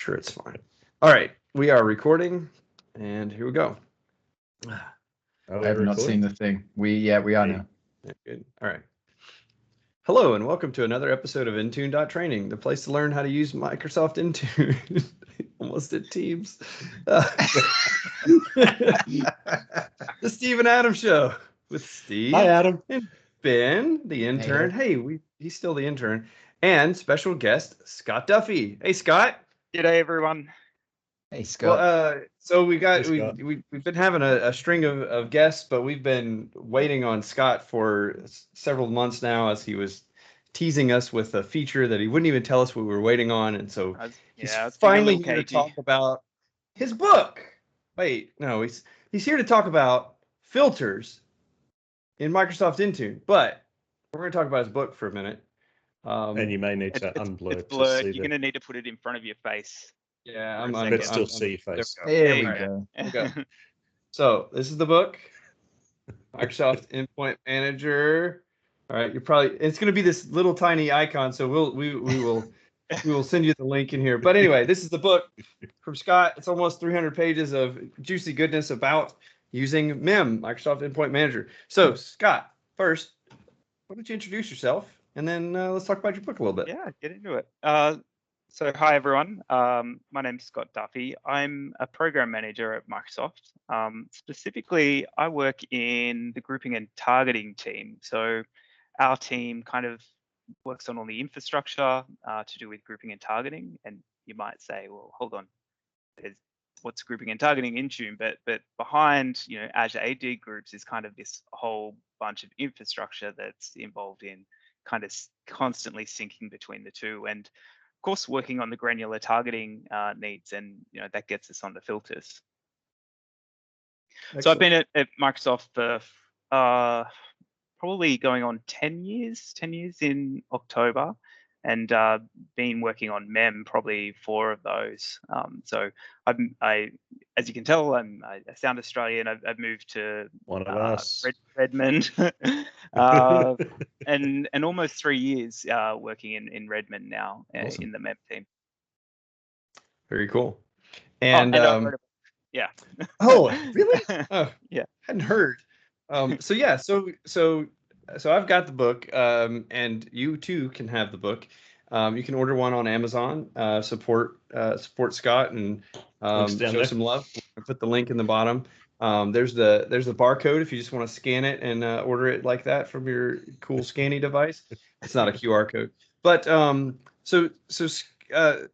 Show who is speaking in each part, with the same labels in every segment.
Speaker 1: sure it's fine. All right, we are recording, and here we go.
Speaker 2: I have not seen the thing. We are now.
Speaker 1: Yeah, good. All right. Hello, and welcome to another episode of Intune.training, the place to learn how to use Microsoft Intune. Almost at Teams. The Steve and Adam Show with Steve.
Speaker 3: Hi, Adam.
Speaker 1: And Ben, the intern. Hey, he's still the intern. And special guest, Scott Duffey. Hey, Scott.
Speaker 4: G'day, everyone.
Speaker 2: Hey, Scott.
Speaker 1: Well, so we've been having a string of guests, but we've been waiting on Scott for several months now, as he was teasing us with a feature that he wouldn't even tell us we were waiting on, and so he's finally here to talk about his book. Wait, no, he's here to talk about filters in Microsoft Intune, but we're going to talk about his book for a minute.
Speaker 3: And you may need to unblur.
Speaker 4: It's blurred. You're going to need to put it in front of your face.
Speaker 1: Yeah,
Speaker 3: let's still see your face.
Speaker 2: There we go.
Speaker 1: Okay. So this is the book, Microsoft Endpoint Manager. All right, it's going to be this little tiny icon, so we will send you the link in here. But anyway, this is the book from Scott. It's almost 300 pages of juicy goodness about using MIM, Microsoft Endpoint Manager. So Scott, first, why don't you introduce yourself, and then let's talk about your book a little bit.
Speaker 4: Yeah, get into it. So hi, everyone. My name's Scott Duffey. I'm a program manager at Microsoft. Specifically, I work in the grouping and targeting team. So our team kind of works on all the infrastructure to do with grouping and targeting. And you might say, well, hold on, what's grouping and targeting in Intune? But behind, Azure AD groups is kind of this whole bunch of infrastructure that's involved in kind of constantly syncing between the two. And of course, working on the granular targeting needs, and that gets us on the filters. Excellent. So I've been at Microsoft for probably going on 10 years in October, and been working on MEM probably 4 of those. So I, as you can tell, I sound Australian. I've moved to
Speaker 3: one of us.
Speaker 4: Redmond, and almost 3 years working in Redmond now. Awesome. In the MEM team.
Speaker 1: Very cool. And
Speaker 4: yeah.
Speaker 1: Oh, really? Oh,
Speaker 4: yeah.
Speaker 1: Hadn't heard. So I've got the book, and you too can have the book. You can order one on Amazon. Support Scott and show some love. I'll put the link in the bottom. There's the barcode if you just want to scan it and order it like that from your cool scanning device. It's not a QR code, but so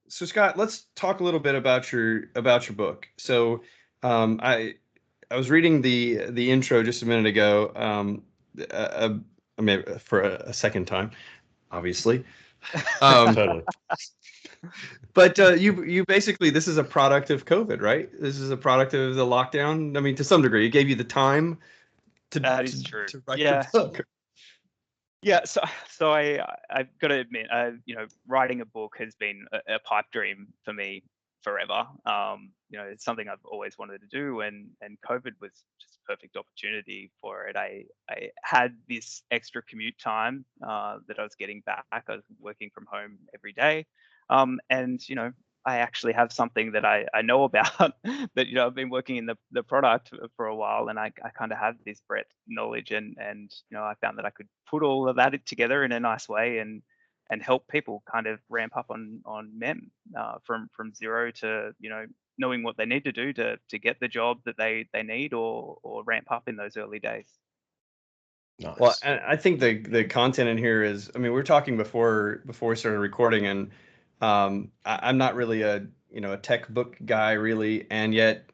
Speaker 1: Scott, let's talk a little bit about your book. So I was reading the intro just a minute ago. I mean, for a second time, obviously.
Speaker 3: Totally.
Speaker 1: But you basically, this is a product of COVID, right? This is a product of the lockdown. I mean, to some degree, it gave you the time to write your book.
Speaker 4: Yeah, so I've got to admit, writing a book has been a pipe dream for me forever. It's something I've always wanted to do, and COVID was just a perfect opportunity for it. I had this extra commute time that I was getting back. I was working from home every day, and I actually have something that I know about that I've been working in the product for a while, and I kind of have this breadth of knowledge, and I found that I could put all of that together in a nice way and help people kind of ramp up on MEM from zero to knowing what they need to do to get the job that they need or ramp up in those early days.
Speaker 1: Nice. Well, I think the content in here is, I mean, we were talking before we started recording, and I'm not really a tech book guy really, and yet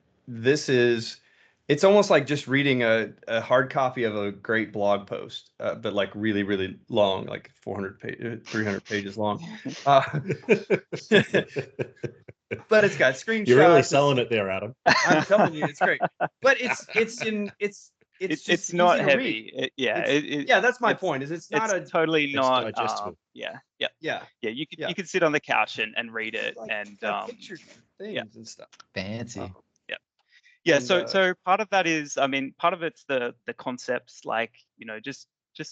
Speaker 1: it's almost like just reading a hard copy of a great blog post, but like really, really long, like 300 pages long. But it's got screenshots.
Speaker 3: You're really selling it there, Adam.
Speaker 1: I'm telling you, it's great. But it's
Speaker 4: not heavy.
Speaker 1: That's my point. It's
Speaker 4: totally not
Speaker 3: digestible.
Speaker 4: Yeah. You could sit on the couch and read it,
Speaker 1: like,
Speaker 4: and
Speaker 1: picture things and stuff.
Speaker 2: Fancy.
Speaker 4: Yeah. So part of that is, part of it's the concepts, like just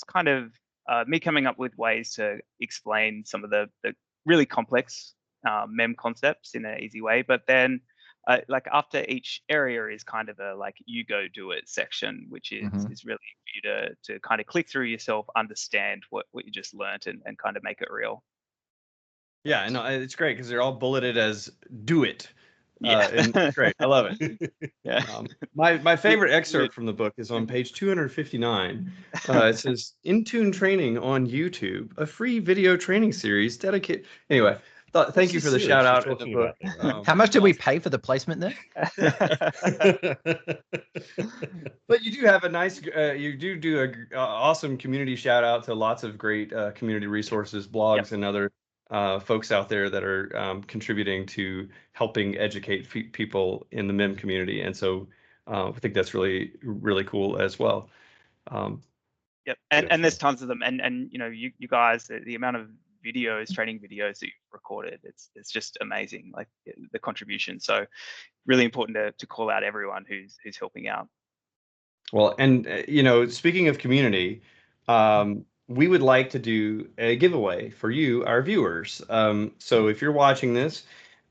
Speaker 4: kind of me coming up with ways to explain some of the really complex mem concepts in an easy way. But then like after each area is kind of a like you go do it section, which is really for you to kind of click through yourself, understand what you just learned and kind of make it real.
Speaker 1: Yeah, no, it's great because they're all bulleted as do it.
Speaker 4: Yeah,
Speaker 1: and it's great. I love it.
Speaker 4: Yeah.
Speaker 1: My favorite excerpt from the book is on page 259. It says Intune training on YouTube, a free video training series dedicated. Anyway, thank you for the shout out in the book.
Speaker 2: How much did we pay for the placement there?
Speaker 1: But you do have a nice, you do a awesome community shout out to lots of great community resources, blogs, and other folks out there that are contributing to helping educate people in the MIM community. And so I think that's really, really cool as well.
Speaker 4: Yep, and there's tons of them, and you know, you guys, the amount of videos, training videos that you've recorded, it's just amazing, like the contribution. So really important to call out everyone who's helping out.
Speaker 1: Well, and you know, speaking of community, we would like to do a giveaway for you, our viewers. So if you're watching this,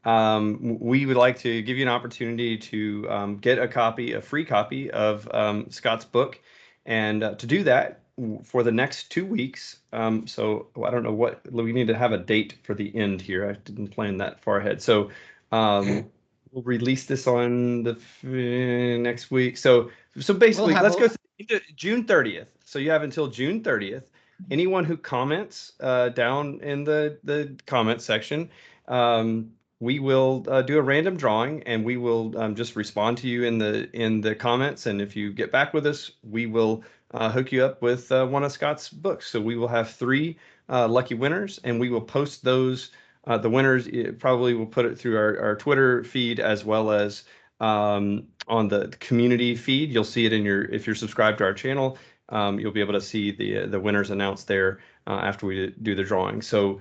Speaker 1: we would like to give you an opportunity to get a free copy of Scott's book. And to do that for the next 2 weeks, so I don't know what, we need to have a date for the end here. I didn't plan that far ahead. So we'll release this on the next week. So basically, let's go to June 30th. So you have until June 30th. Anyone who comments down in the comment section, we will do a random drawing, and we will just respond to you in the comments. And if you get back with us, we will hook you up with one of Scott's books. So we will have 3 lucky winners, and we will post those. The winners, probably will put it through our Twitter feed as well as on the community feed. You'll see it if you're subscribed to our channel. You'll be able to see the winners announced there after we do the drawing. So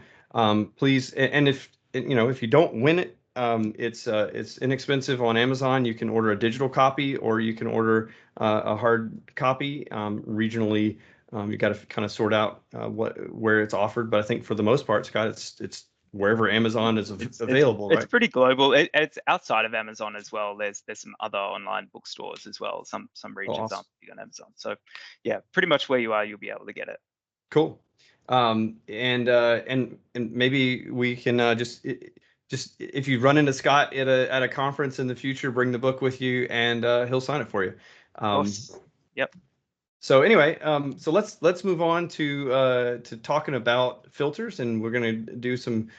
Speaker 1: please, and if you don't win it, it's inexpensive on Amazon. You can order a digital copy, or you can order a hard copy. Regionally, you got to kind of sort out where it's offered. But I think for the most part, Scott, it's wherever Amazon is available.
Speaker 4: It's pretty global. It's outside of Amazon as well. There's some other online bookstores as well. Some regions aren't big on Amazon. So yeah, pretty much where you are, you'll be able to get it.
Speaker 1: Cool. And maybe we can just if you run into Scott at a conference in the future, bring the book with you, and he'll sign it for you.
Speaker 4: Yep.
Speaker 1: So anyway, so let's move on to talking about filters, and we're going to do some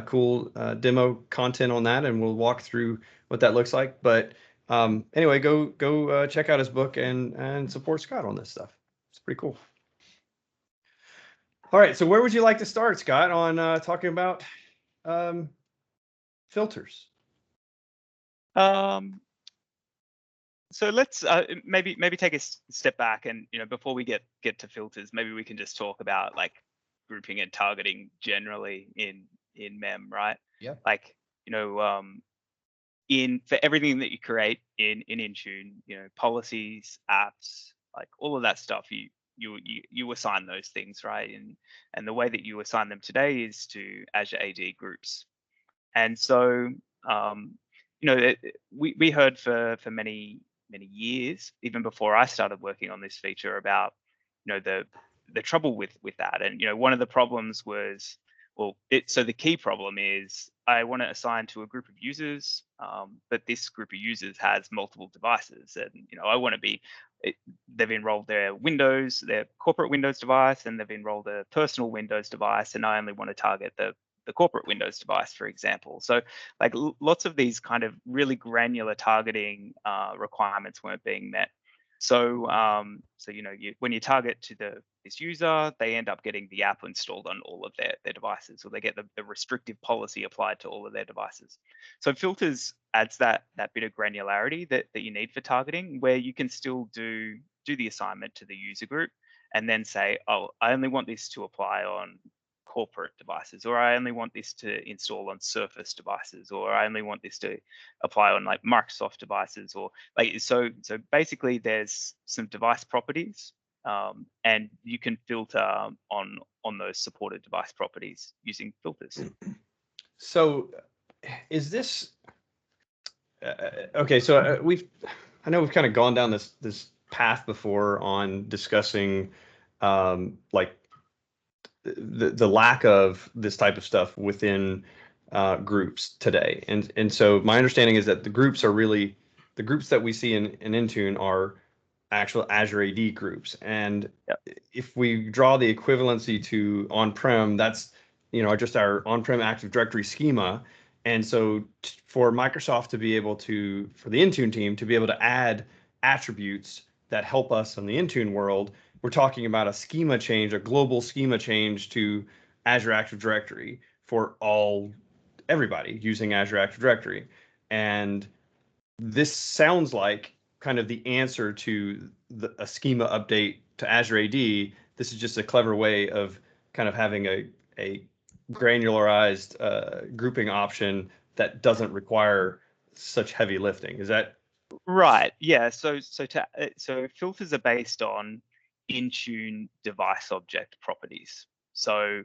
Speaker 1: cool demo content on that, and we'll walk through what that looks like. But anyway, go check out his book and support Scott on this stuff. It's pretty cool. All right, so where would you like to start, Scott, on talking about filters?
Speaker 4: So let's maybe take a step back, and before we get to filters, maybe we can just talk about like grouping and targeting generally in MEM, right?
Speaker 2: Yeah.
Speaker 4: Like for everything that you create in Intune, policies, apps, like all of that stuff, you assign those things, right? And the way that you assign them today is to Azure AD groups. And so we heard for many years, even before I started working on this feature, about the trouble with that. And one of the problems was, so the key problem is I want to assign to a group of users, but this group of users has multiple devices, and I want to be they've enrolled their corporate Windows device, and they've enrolled a personal Windows device, and I only want to target the corporate Windows device, for example. So like lots of these kind of really granular targeting requirements weren't being met. So when you target to this user, they end up getting the app installed on all of their devices, or they get the restrictive policy applied to all of their devices. So filters adds that bit of granularity that you need for targeting, where you can still do the assignment to the user group, and then say, oh, I only want this to apply on corporate devices, or I only want this to install on Surface devices, or I only want this to apply on like Microsoft devices, or like so basically there's some device properties, and you can filter on those supported device properties using filters.
Speaker 1: So is this okay? So I know we've kind of gone down this path before on discussing like the lack of this type of stuff within groups today. And so my understanding is that the groups that we see in Intune are actual Azure AD groups. And
Speaker 4: Yep.
Speaker 1: if we draw the equivalency to on-prem, that's just our on-prem Active Directory schema. And so for Microsoft to be able to, for the Intune team to be able to add attributes that help us in the Intune world, we're talking about a schema change, a global schema change to Azure Active Directory for everybody using Azure Active Directory. And this sounds like kind of the answer to a schema update to Azure AD. This is just a clever way of kind of having a granularized grouping option that doesn't require such heavy lifting. Is that
Speaker 4: right? Yeah. So filters are based on Intune device object properties. So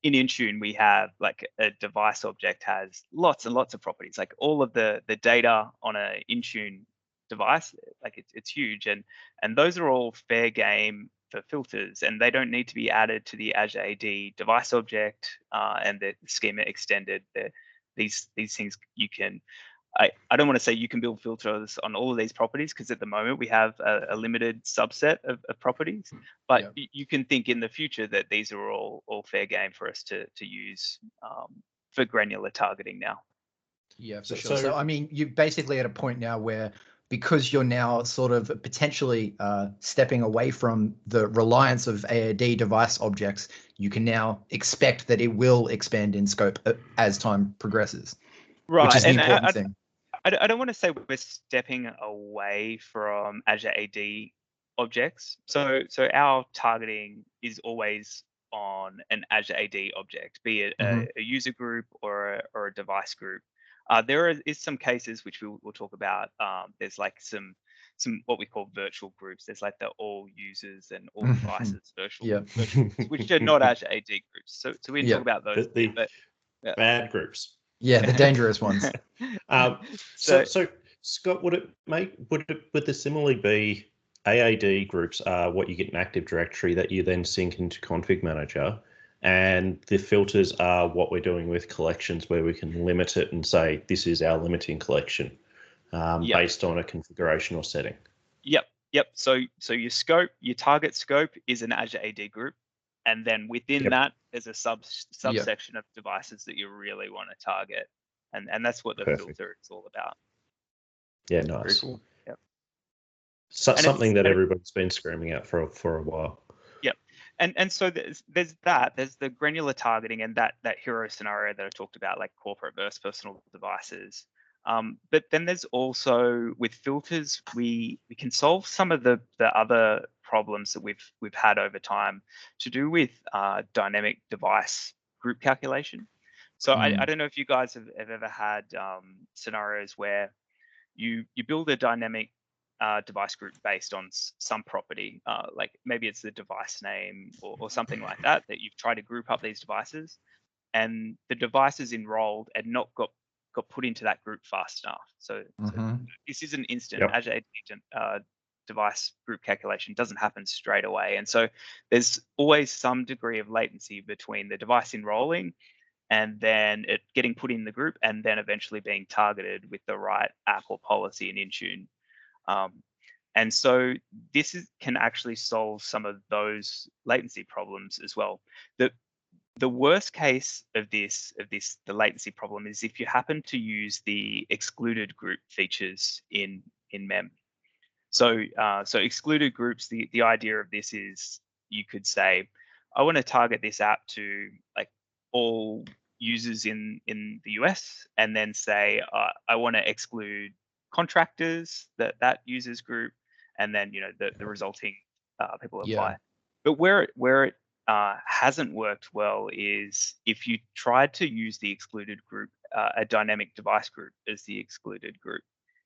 Speaker 4: in Intune we have like a device object has lots and lots of properties, like all of the data on a Intune device, like it's huge, and those are all fair game for filters, and they don't need to be added to the Azure AD device object and the schema extended. These things you can. I don't want to say you can build filters on all of these properties, because at the moment we have a limited subset of properties, but you can think in the future that these are all fair game for us to use for granular targeting now.
Speaker 2: Yeah, for sure. So I mean, you're basically at a point now where, because you're now sort of potentially stepping away from the reliance of AAD device objects, you can now expect that it will expand in scope as time progresses.
Speaker 4: Right,
Speaker 2: which is the important thing.
Speaker 4: I don't want to say we're stepping away from Azure AD objects. So our targeting is always on an Azure AD object, be it a user group or a device group. There is some cases which we'll talk about. There's like some what we call virtual groups. There's like the all users and all devices virtual groups, which are not Azure AD groups. So we can talk about those.
Speaker 3: But bad groups.
Speaker 2: Yeah, the dangerous ones.
Speaker 3: So Scott, would there similarly be AAD groups are what you get in Active Directory that you then sync into Config Manager, and the filters are what we're doing with collections, where we can limit it and say this is our limiting collection based on a configuration or setting?
Speaker 4: Yep. So your target scope is an Azure AD group. And then within that, there's a subsection of devices that you really want to target. And that's what the filter is all about.
Speaker 3: Yeah, nice.
Speaker 1: Very cool.
Speaker 4: Yep.
Speaker 3: Something that everybody's been screaming out for a while.
Speaker 4: Yep. And so there's the granular targeting and that hero scenario that I talked about, like corporate versus personal devices. But then there's also, with filters, we can solve some of the other problems that we've had over time to do with dynamic device group calculation. So I don't know if you guys have ever had scenarios where you build a dynamic device group based on some property, like maybe it's the device name or something like that you've tried to group up these devices, and the devices enrolled and not got put into that group fast enough. So this is an instant. Azure AD device group calculation doesn't happen straight away. And so there's always some degree of latency between the device enrolling and then it getting put in the group and then eventually being targeted with the right app or policy in Intune. And so this can actually solve some of those latency problems as well. The worst case of the latency problem is if you happen to use the excluded group features in MEM. So excluded groups, the idea of this is you could say, I want to target this app to like all users in the US, and then say I want to exclude contractors, that users group, and then the resulting people apply. But where it hasn't worked well is if you tried to use the excluded group, a dynamic device group as the excluded group,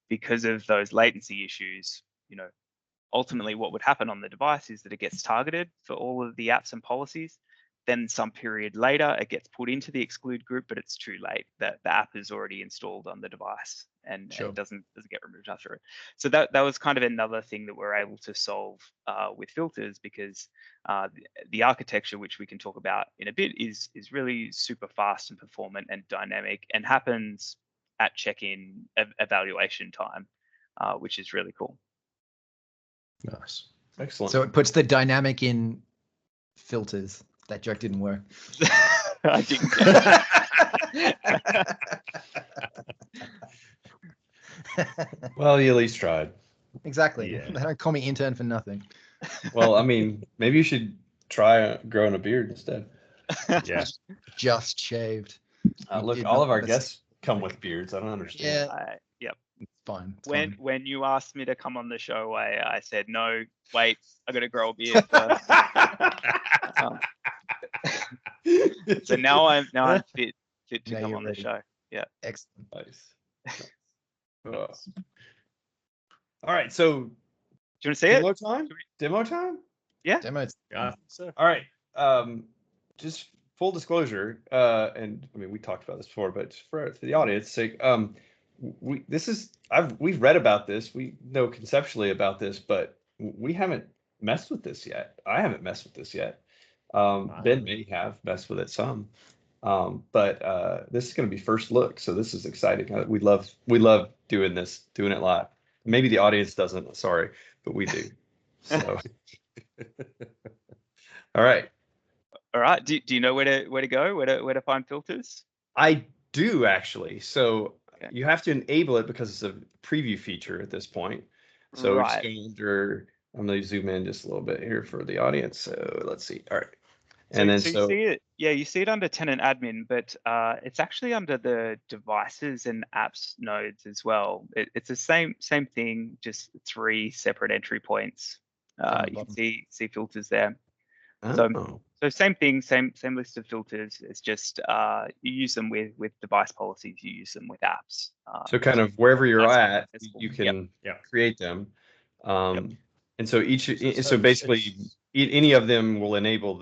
Speaker 4: because of those latency issues. Ultimately what would happen on the device is that it gets targeted for all of the apps and policies, then some period later, it gets put into the exclude group, but it's too late. The app is already installed on the device and doesn't get removed after it. So that was kind of another thing that we're able to solve with filters, because the architecture, which we can talk about in a bit, is really super fast and performant and dynamic, and happens at check-in evaluation time, which is really cool.
Speaker 3: Nice.
Speaker 1: Excellent.
Speaker 2: So it puts the dynamic in filters. That joke didn't work.
Speaker 4: I didn't.
Speaker 1: Well, you at least tried.
Speaker 2: Exactly.
Speaker 3: Yeah.
Speaker 2: They don't call me intern for nothing.
Speaker 1: Well, I mean, maybe you should try growing a beard instead.
Speaker 3: Yeah.
Speaker 2: Just shaved.
Speaker 1: Look, all of our guests come with beards. I don't understand.
Speaker 2: Yeah.
Speaker 4: Yep.
Speaker 2: Fine.
Speaker 4: When you asked me to come on the show, I said no. Wait, I got to grow a beard first. So now I'm fit to come on the show. Yeah.
Speaker 2: Excellent.
Speaker 1: Nice. All right. So,
Speaker 4: do you want to see it?
Speaker 1: demo time? Demo time?
Speaker 4: Yeah.
Speaker 2: Demo.
Speaker 3: Yeah. So.
Speaker 1: All right. Just full disclosure, and I mean we talked about this before, but for the audience sake, we've read about this, we know conceptually about this, but we haven't messed with this yet. I haven't messed with this yet. Ben may have messed with it some, but this is going to be first look, so this is exciting. We love doing it live. Maybe the audience doesn't, sorry, but we do. So, all right.
Speaker 4: All right. Do you know where to go? Where to find filters?
Speaker 1: I do actually. So you have to enable it because it's a preview feature at this point. So just go under. I'm going to zoom in just a little bit here for the audience. So let's see. All right. And
Speaker 4: you see it. Yeah, you see it under tenant admin, but it's actually under the devices and apps nodes as well. It's the same thing, just 3 separate entry points. You can see filters there.
Speaker 1: Oh.
Speaker 4: So same thing, same list of filters. It's just you use them with device policies. You use them with apps.
Speaker 1: So kind of wherever you're at, you can create them. And so so basically any of them will enable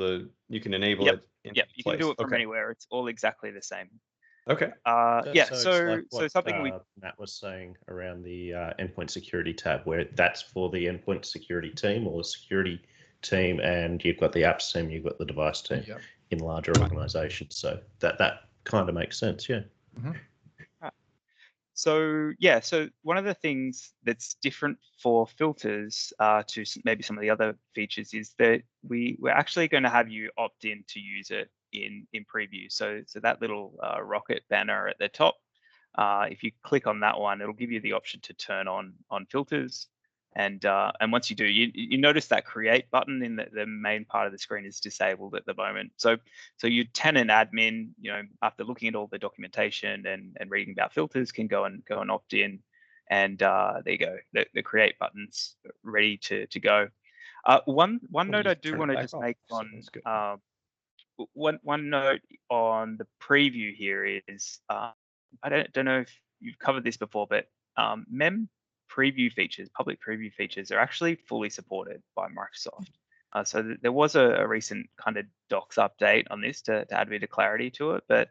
Speaker 1: you can enable it.
Speaker 4: You can do it from anywhere. It's all exactly the same.
Speaker 1: Okay.
Speaker 3: So
Speaker 4: something
Speaker 3: Matt was saying around the endpoint security tab, where that's for the endpoint security team or the security team, and you've got the apps team, you've got the device team in larger organizations. So that kind of makes sense. Yeah.
Speaker 2: Mm-hmm.
Speaker 4: So one of the things that's different for filters to maybe some of the other features is that we're actually going to have you opt in to use it in preview. So that little rocket banner at the top, if you click on that one, it'll give you the option to turn on filters. And once you do, you notice that create button in the main part of the screen is disabled at the moment. So your tenant admin, after looking at all the documentation and reading about filters, can go and opt in, and there you go. The create button's ready to go. One note I do want to just make on one note on the preview here is I don't know if you've covered this before, but mem preview features, public preview features, are actually fully supported by Microsoft. So there was a recent kind of docs update on this to add a bit of clarity to it, but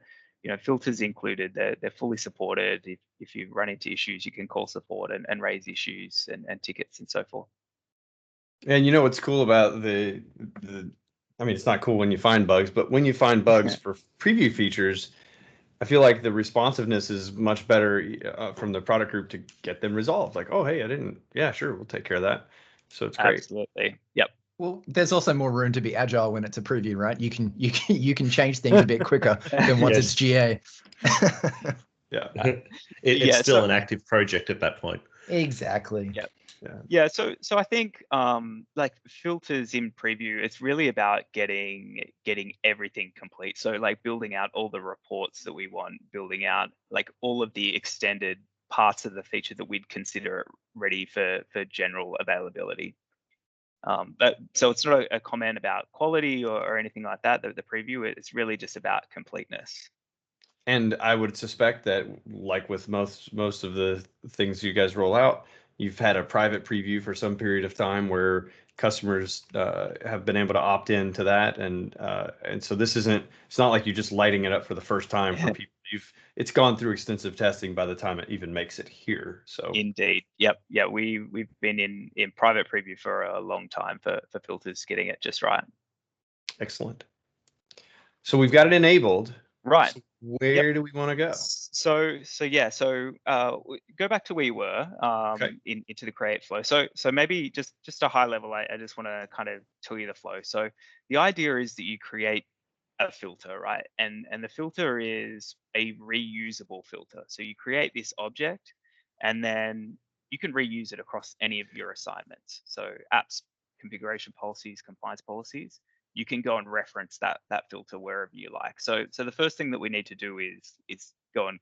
Speaker 4: filters included, they're fully supported. If you run into issues, you can call support and raise issues and tickets and so forth.
Speaker 1: And what's cool about I mean, it's not cool when you find bugs, but when you find bugs for preview features, I feel like the responsiveness is much better from the product group to get them resolved. Like, oh, hey, I didn't. Yeah, sure, we'll take care of that. So it's great.
Speaker 4: Absolutely. Yep.
Speaker 2: Well, there's also more room to be agile when it's a preview, right? You can change things a bit quicker than once it's GA.
Speaker 3: It's still an active project at that point.
Speaker 2: Exactly.
Speaker 4: Yep. Yeah. So I think like filters in preview, it's really about getting everything complete. So like building out all the reports that we want, building out like all of the extended parts of the feature that we'd consider ready for general availability. So it's not a comment about quality or anything like that. The preview, it's really just about completeness.
Speaker 1: And I would suspect that, like with most of the things you guys roll out, you've had a private preview for some period of time where customers have been able to opt into that, and so it's not like you're just lighting it up for the first time for people. It's gone through extensive testing by the time it even makes it here. So
Speaker 4: indeed, yep, yeah, we've been in private preview for a long time for filters getting it just right.
Speaker 1: Excellent. So we've got it enabled.
Speaker 4: Right.
Speaker 1: So where do we want to go?
Speaker 4: So go back to where you were into the create flow. So maybe just a high level, I just want to kind of tell you the flow. So the idea is that you create a filter, right? And the filter is a reusable filter. So you create this object and then you can reuse it across any of your assignments. So apps, configuration policies, compliance policies. You can go and reference that filter wherever you like. So the first thing that we need to do is go and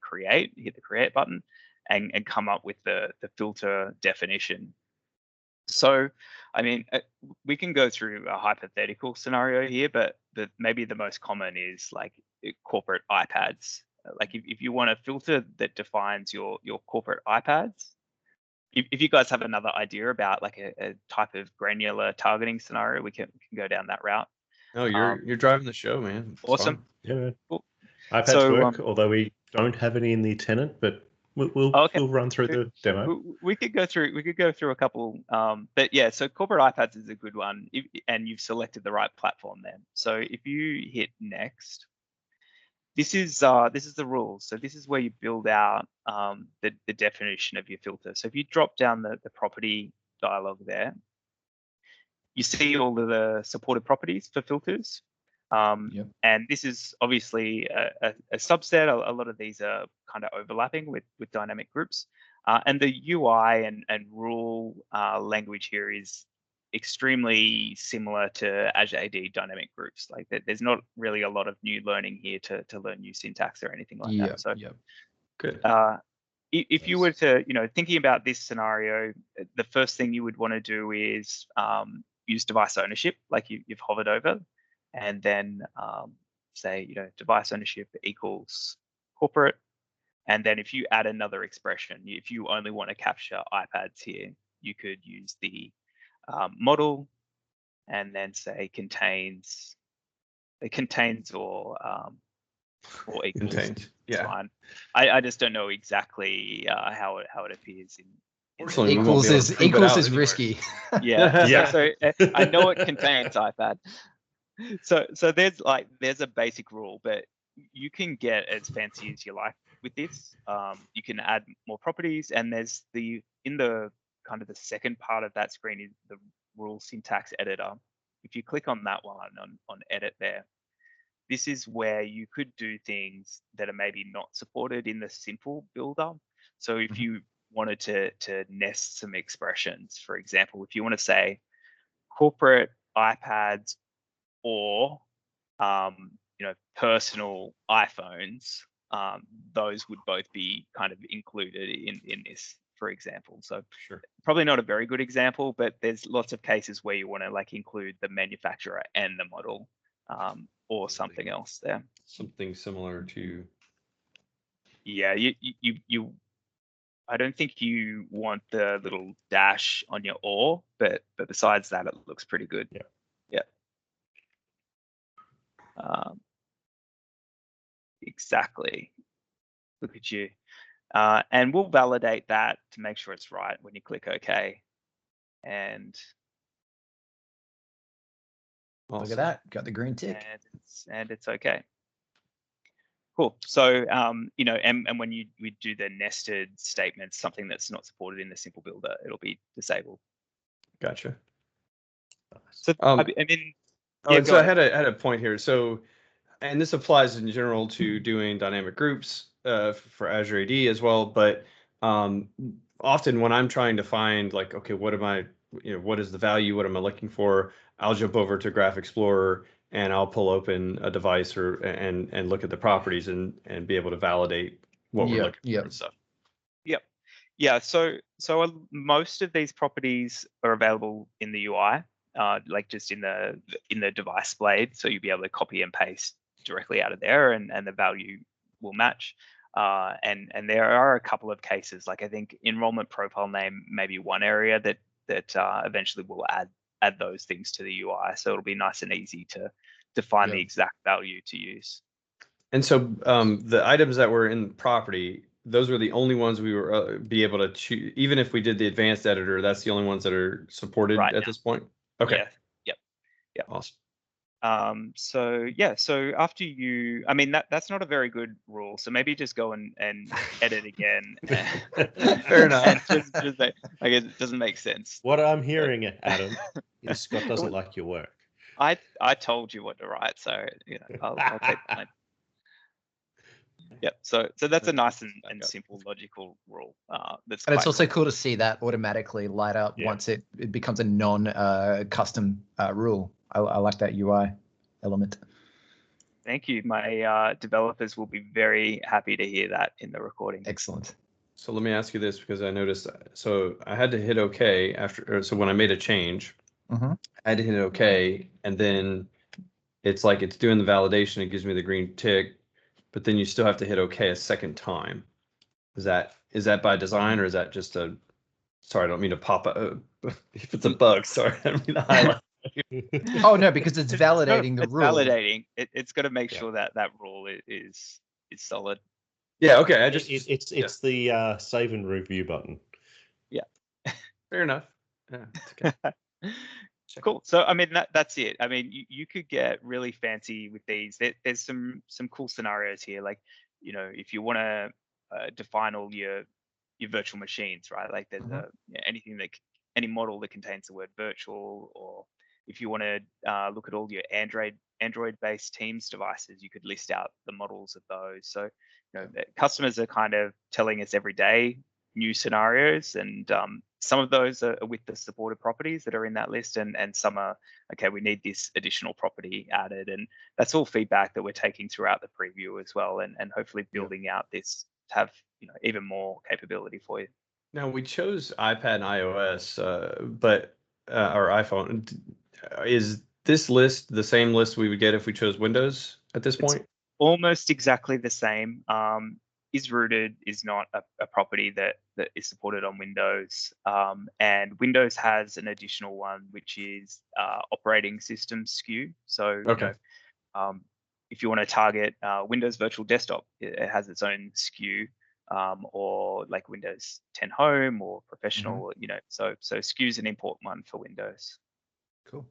Speaker 4: hit the create button and come up with the filter definition. So, I mean, we can go through a hypothetical scenario here, but maybe the most common is like corporate iPads. Like if you want a filter that defines your corporate iPads, if you guys have another idea about like a type of granular targeting scenario, we can go down that route.
Speaker 1: Oh, you're driving the show, man. It's
Speaker 4: awesome.
Speaker 1: fun.
Speaker 3: Yeah,
Speaker 4: cool.
Speaker 3: iPads work, although we don't have any in the tenant, but we'll run through the demo.
Speaker 4: We could go through a couple, but yeah. So corporate iPads is a good one, and you've selected the right platform then. So if you hit next, this is the rules. So this is where you build out the definition of your filter. So if you drop down the property dialog there, you see all of the supported properties for filters. And this is obviously a subset. A lot of these are kind of overlapping with dynamic groups. And the UI and rule language here is extremely similar to Azure AD dynamic groups. Like there's not really a lot of new learning here to learn new syntax or anything like that. So
Speaker 1: good.
Speaker 4: If you were to, thinking about this scenario, the first thing you would want to do is use device ownership, like you've hovered over, and then say, device ownership equals corporate. And then if you add another expression, if you only want to capture iPads here, you could use the model and then say contains or equals.
Speaker 1: Contains. Yeah.
Speaker 4: Fine. I just don't know exactly how it appears in
Speaker 2: equals is risky.
Speaker 4: Yeah. So I know it contains iPad. So there's a basic rule, but you can get as fancy as you like with this. You can add more properties, and there's in the kind of the second part of that screen is the rule syntax editor. If you click on that one on edit there, this is where you could do things that are maybe not supported in the simple builder. So if you wanted to nest some expressions, for example, if you want to say corporate iPads or personal iPhones, those would both be kind of included in this, for example. So probably not a very good example, but there's lots of cases where you want to like include the manufacturer and the model, or something else there.
Speaker 1: Something similar to.
Speaker 4: Yeah, you I don't think you want the little dash on your OR, but besides that, it looks pretty good.
Speaker 3: Yeah.
Speaker 4: Exactly. Look at you. And we'll validate that to make sure it's right when you click OK. And
Speaker 2: look at that, got the green tick.
Speaker 4: And it's OK. Cool. So, and when we do the nested statements, something that's not supported in the simple builder, it'll be disabled.
Speaker 1: Gotcha.
Speaker 4: So, I mean,
Speaker 1: so I had a point here. So, and this applies in general to doing dynamic groups for Azure AD as well. But often when I'm trying to find like, okay, what is the value? What am I looking for? I'll jump over to Graph Explorer and I'll pull open a device and look at the properties and be able to validate what we're looking for and stuff.
Speaker 4: Yep. Yeah. So most of these properties are available in the UI, like just in the device blade. So you'll be able to copy and paste directly out of there, and the value will match. And there are a couple of cases, like I think enrollment profile name may be one area that eventually will add those things to the UI, so it'll be nice and easy to find the exact value to use.
Speaker 1: And so the items that were in property, those are the only ones we were be able to choose. Even if we did the advanced editor, that's the only ones that are supported at this point. Okay.
Speaker 4: Yeah. Yep.
Speaker 1: Awesome.
Speaker 4: So after you, I mean, that's not a very good rule. So maybe just go and edit again.
Speaker 1: Fair enough.
Speaker 4: And just I guess it doesn't make sense.
Speaker 3: What I'm hearing, Adam, is Scott doesn't like your work.
Speaker 4: I told you what to write, so I'll take the blame. Yep. So that's a nice and simple logical rule. And
Speaker 2: it's also cool to see that automatically light up once it becomes a non-custom rule. I like that UI element.
Speaker 4: Thank you. My developers will be very happy to hear that in the recording.
Speaker 2: Excellent.
Speaker 1: So let me ask you this, because I noticed. So I had to hit OK after. So when I made a change, I had to hit OK, and then it's like it's doing the validation. It gives me the green tick. But then you still have to hit OK a second time. Is that by design, or is that just a? Sorry, I don't mean to pop up. If it's a bug, sorry, I don't mean to highlight.
Speaker 2: Oh no, because it's validating the rule.
Speaker 4: Validating. It's got to make sure that rule is solid.
Speaker 1: Yeah. Okay.
Speaker 3: It's the save and review button.
Speaker 4: Yeah.
Speaker 1: Fair enough. Yeah. Okay.
Speaker 4: Cool. So I mean that's it. I mean you could get really fancy with these. There's some cool scenarios here. Like if you want to define all your virtual machines, right? Like there's any model that contains the word virtual, or if you want to look at all your Android based Teams devices, you could list out the models of those. So customers are kind of telling us every day new scenarios, and some of those are with the supported properties that are in that list, and some are okay, we need this additional property added, and that's all feedback that we're taking throughout the preview as well, and hopefully building out this to have even more capability for you.
Speaker 1: Now we chose iPad and iOS, but or iPhone. Is this list the same list we would get if we chose Windows at this point?
Speaker 4: It's almost exactly the same. Is rooted is not a property that is supported on Windows, and Windows has an additional one, which is operating system SKU. So if you want to target Windows Virtual Desktop, it has its own SKU, or like Windows 10 Home or Professional. So SKU is an important one for Windows.
Speaker 2: Cool.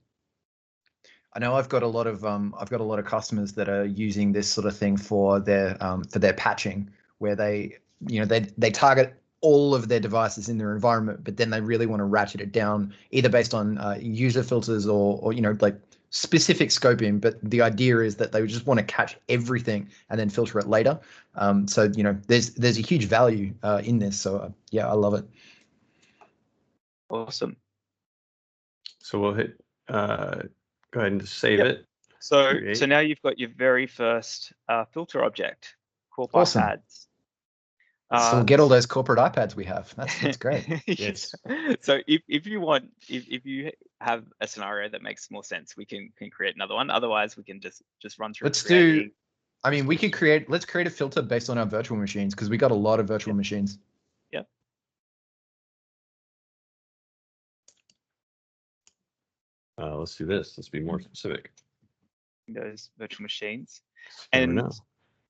Speaker 2: I know I've got a lot of customers that are using this sort of thing for their patching, where they target all of their devices in their environment, but then they really want to ratchet it down, either based on user filters or like specific scoping. But the idea is that they just want to catch everything and then filter it later. So there's a huge value in this. So I love it.
Speaker 4: Awesome.
Speaker 1: So we'll hit go ahead and save it.
Speaker 4: So now you've got your very first filter object, Corp iPads.
Speaker 2: So we'll get all those corporate iPads we have. That's great.
Speaker 3: Yes.
Speaker 4: So if you want, if you have a scenario that makes more sense, we can create another one. Otherwise, we can just run through.
Speaker 2: Let's create a filter based on our virtual machines, because we got a lot of virtual machines.
Speaker 4: Yep.
Speaker 1: Let's do this. Let's be more specific.
Speaker 4: Those virtual machines.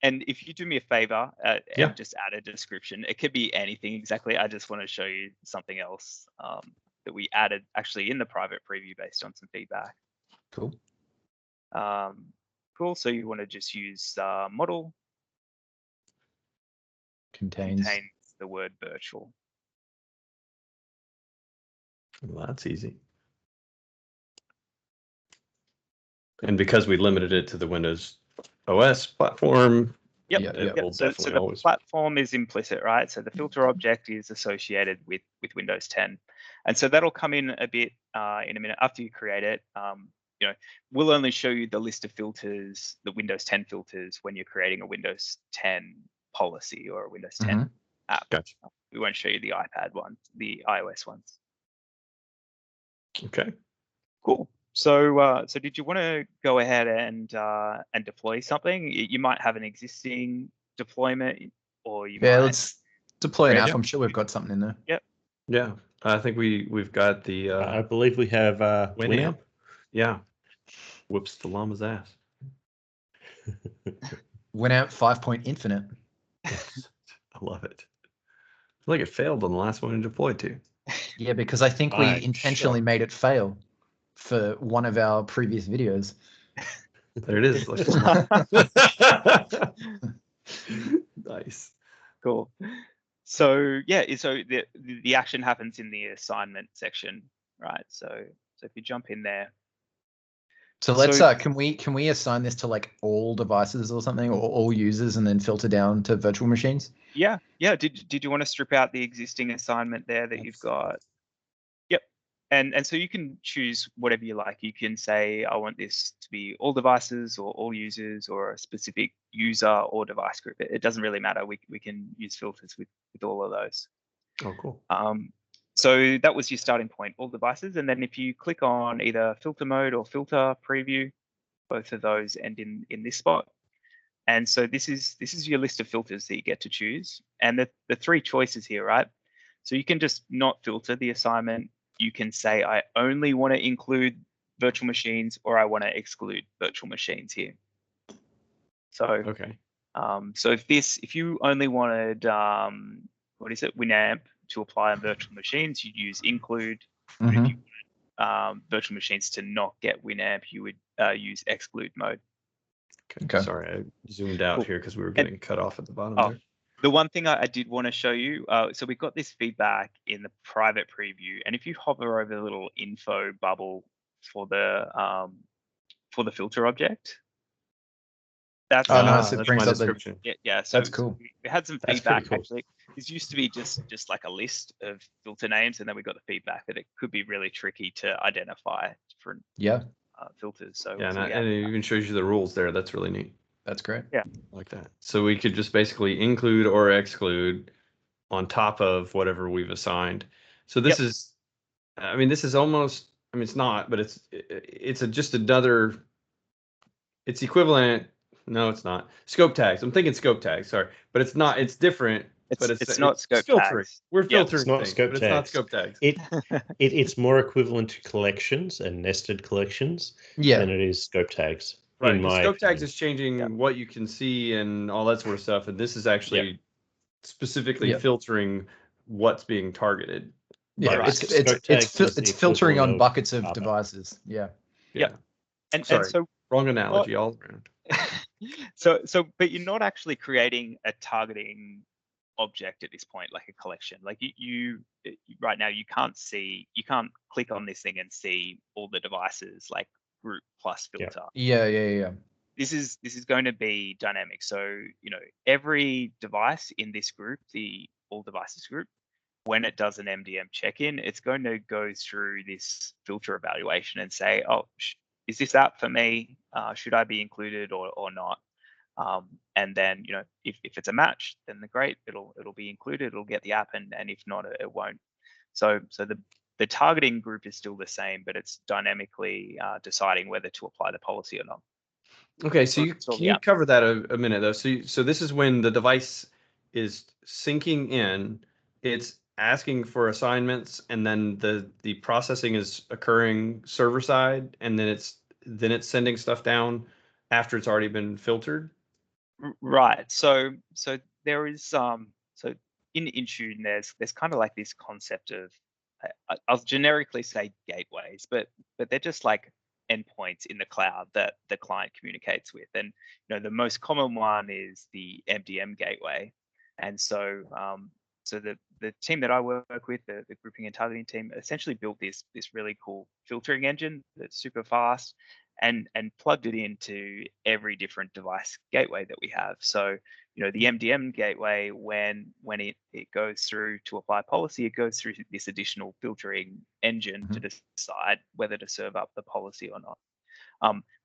Speaker 4: And if you do me a favor and just add a description, it could be anything exactly. I just want to show you something else that we added actually in the private preview based on some feedback.
Speaker 2: Cool.
Speaker 4: Cool. So you want to just use model
Speaker 2: contains
Speaker 4: the word virtual.
Speaker 1: Well, that's easy. And because we limited it to the Windows OS platform.
Speaker 4: Yep. So the platform is implicit, right? So the filter object is associated with Windows 10, and so that'll come in a bit in a minute after you create it. We'll only show you the list of filters, the Windows 10 filters, when you're creating a Windows 10 policy or a Windows 10 app.
Speaker 1: Gotcha.
Speaker 4: We won't show you the iPad ones, the iOS ones.
Speaker 1: Okay.
Speaker 4: Cool. So did you want to go ahead and deploy something? You might have an existing deployment or you
Speaker 2: Yeah,
Speaker 4: might
Speaker 2: let's deploy an app. I'm sure we've got something in there.
Speaker 4: Yep.
Speaker 1: Yeah, I think we've got the.
Speaker 3: I believe we have Winamp.
Speaker 1: Yeah, whoops the llama's ass.
Speaker 2: Winamp 5-point infinite.
Speaker 1: Yes, I love it. I feel like it failed on the last one it deployed to.
Speaker 2: Yeah, because I think we intentionally made it fail for one of our previous videos.
Speaker 1: There it is. Nice.
Speaker 4: Cool. So yeah, so the action happens in the assignment section, right? So if you jump in there.
Speaker 2: So let's can we assign this to like all devices or something, or all users, and then filter down to virtual machines?
Speaker 4: Yeah. Did you want to strip out the existing assignment there that you've got? Yep. And so you can choose whatever you like. You can say, I want this to be all devices or all users or a specific user or device group. It doesn't really matter. We can use filters with all of those.
Speaker 1: Oh, cool.
Speaker 4: So that was your starting point, all devices. And then if you click on either filter mode or filter preview, both of those end in this spot. And so this is your list of filters that you get to choose. And the three choices here, right? So you can just not filter the assignment. You can say, I only want to include virtual machines, or I want to exclude virtual machines here. So,
Speaker 1: okay.
Speaker 4: So if you only wanted, Winamp to apply on virtual machines, you'd use include. But if you wanted virtual machines to not get Winamp, you would use exclude mode.
Speaker 1: Okay. Sorry, I zoomed out here because we were getting cut off at the bottom there.
Speaker 4: The one thing I did want to show you, so we've got this feedback in the private preview, and if you hover over the little info bubble for the filter object, that's
Speaker 2: nice. It brings up
Speaker 1: description.
Speaker 4: Yeah, so
Speaker 2: that's cool.
Speaker 4: We had some feedback actually. This used to be just like a list of filter names, and then we got the feedback that it could be really tricky to identify different filters. So
Speaker 1: and it even shows you the rules there. That's really neat.
Speaker 2: That's great.
Speaker 4: Yeah,
Speaker 1: like that. So we could just basically include or exclude on top of whatever we've assigned. So this is, I mean, this is almost, I mean, it's not, but it's just another, it's equivalent. No, it's not. Scope tags. I'm thinking scope tags. Sorry, but it's not. It's different. But
Speaker 4: it's not scope
Speaker 1: filtering.
Speaker 4: tags.
Speaker 1: We're filtering.
Speaker 3: It's not
Speaker 1: things,
Speaker 3: scope
Speaker 1: but
Speaker 3: tags.
Speaker 1: It's not scope tags.
Speaker 3: It's more equivalent to collections and nested collections than it is scope tags.
Speaker 1: Right. Scope tags is changing what you can see and all that sort of stuff, and this is actually specifically filtering what's being targeted.
Speaker 2: Yeah, right. It's filtering on buckets of devices. Yeah.
Speaker 4: And so
Speaker 1: wrong analogy all around.
Speaker 4: But you're not actually creating a targeting object at this point, like a collection. Like you right now, you can't click on this thing and see all the devices like group plus filter.
Speaker 2: Yeah.
Speaker 4: This is going to be dynamic. So every device in this group, the all devices group, when it does an MDM check-in, it's going to go through this filter evaluation and say, oh, is this app for me? Should I be included or not? And then if it's a match, then great, it'll be included, it'll get the app, and if not, it won't. So the targeting group is still the same, but it's dynamically deciding whether to apply the policy or not.
Speaker 1: Okay, so can you cover that a minute though? So this is when the device is syncing in, it's asking for assignments, and then the processing is occurring server side, and then it's sending stuff down after it's already been filtered.
Speaker 4: Right. So there is so in Intune there's kind of like this concept of I'll generically say gateways, but they're just like endpoints in the cloud that the client communicates with. And the most common one is the MDM gateway. And so the team that I work with, the grouping and targeting team, essentially built this really cool filtering engine that's super fast and plugged it into every different device gateway that we have. So the MDM gateway, when it goes through to apply policy, it goes through this additional filtering engine to decide whether to serve up the policy or not.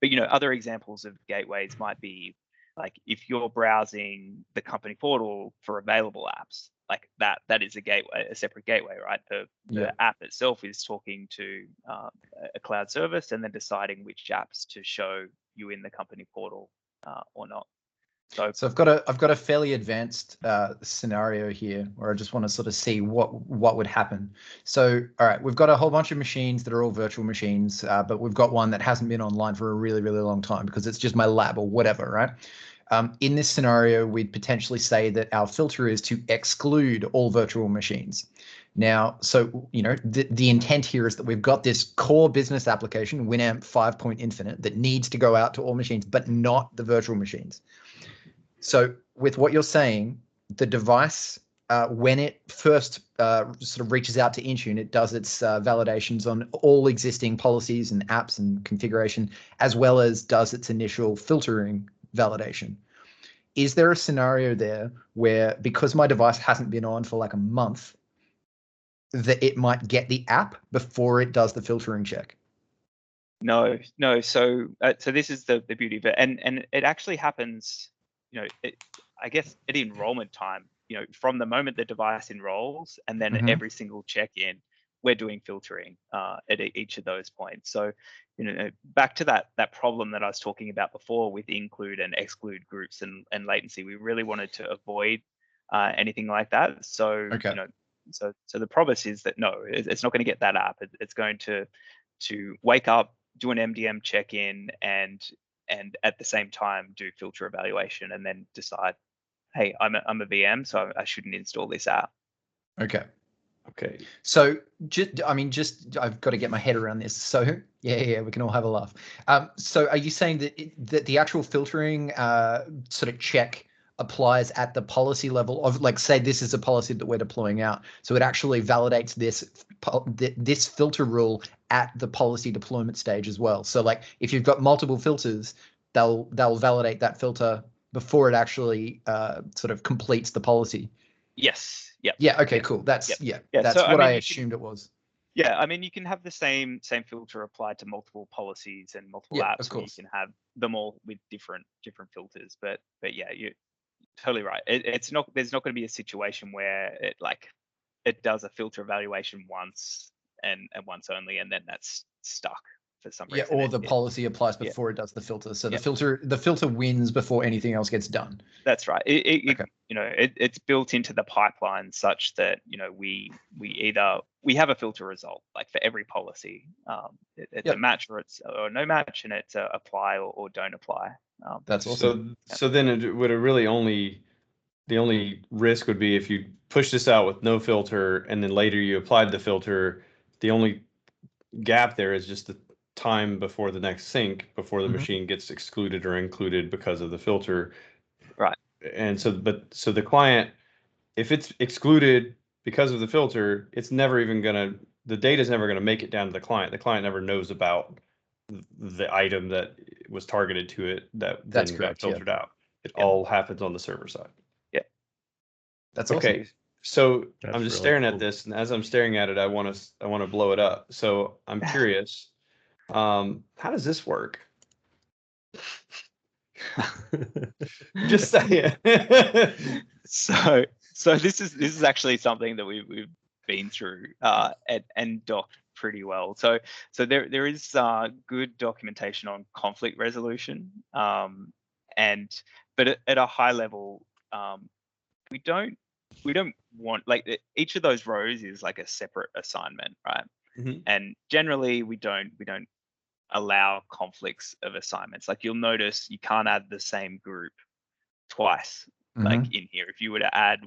Speaker 4: But other examples of gateways might be like if you're browsing the company portal for available apps, like that is a gateway, a separate gateway, right? The app itself is talking to a cloud service and then deciding which apps to show you in the company portal or not.
Speaker 2: So I've got a fairly advanced scenario here where I just want to sort of see what would happen. So all right, we've got a whole bunch of machines that are all virtual machines, but we've got one that hasn't been online for a really, really long time because it's just my lab or whatever, right? In this scenario, we'd potentially say that our filter is to exclude all virtual machines. Now, so, the intent here is that we've got this core business application, Winamp 5 Infinite, that needs to go out to all machines, but not the virtual machines. So with what you're saying, the device, when it first sort of reaches out to Intune, it does its validations on all existing policies and apps and configuration, as well as does its initial filtering validation. Is there a scenario there where, because my device hasn't been on for like a month, that it might get the app before it does the filtering check?
Speaker 4: No. So this is the beauty of it, and it actually happens. I guess at enrollment time. From the moment the device enrolls, and then every single check-in, we're doing filtering at each of those points. So, back to that problem that I was talking about before with include and exclude groups and latency, we really wanted to avoid anything like that. So,
Speaker 2: okay.
Speaker 4: So the promise is that no, it's not going to get that app. It's going to wake up, do an MDM check-in, and at the same time do filter evaluation, and then decide, hey, I'm a VM, so I shouldn't install this app.
Speaker 2: Okay.
Speaker 1: So
Speaker 2: I've got to get my head around this. So yeah, we can all have a laugh. So are you saying that the actual filtering sort of check applies at the policy level of, like, say this is a policy that we're deploying out, so it actually validates this filter rule at the policy deployment stage as well? So like if you've got multiple filters, they'll validate that filter before it actually sort of completes the policy.
Speaker 4: Yes. Yep.
Speaker 2: Yeah. Okay. Cool. That's that's
Speaker 4: so,
Speaker 2: what I assumed it was.
Speaker 4: Yeah. I mean, you can have the same filter applied to multiple policies and multiple apps.
Speaker 2: Of course.
Speaker 4: You can have them all with different filters. But yeah, you're totally right. It's not. There's not going to be a situation where it does a filter evaluation once and once only, and then that's stuck for some reason.
Speaker 2: Or the policy applies before it does the filter. So the filter wins before anything else gets done.
Speaker 4: That's right. It's built into the pipeline such that we have a filter result, like for every policy. It's a match or no match, and it's a apply or don't apply.
Speaker 2: That's awesome.
Speaker 1: So then the only risk would be if you push this out with no filter and then later you applied the filter. The only gap there is just the time before the next sync, before the machine gets excluded or included because of the filter.
Speaker 4: Right.
Speaker 1: And so the client, if it's excluded because of the filter, it's never even the data is never going to make it down to the client. The client never knows about the item that was targeted to it that then got filtered out. It all happens on the server side.
Speaker 4: Yeah.
Speaker 2: That's
Speaker 1: okay.
Speaker 2: Awesome.
Speaker 1: So I'm just staring at this, and as I'm staring at it, I want to blow it up. So I'm curious. How does this work? Just saying.
Speaker 4: So this is actually something that we've been through and docked pretty well. So there is good documentation on conflict resolution, but at a high level, we don't want, like, each of those rows is like a separate assignment, right? And generally we don't allow conflicts of assignments. Like, you'll notice you can't add the same group twice, like in here. If you were to add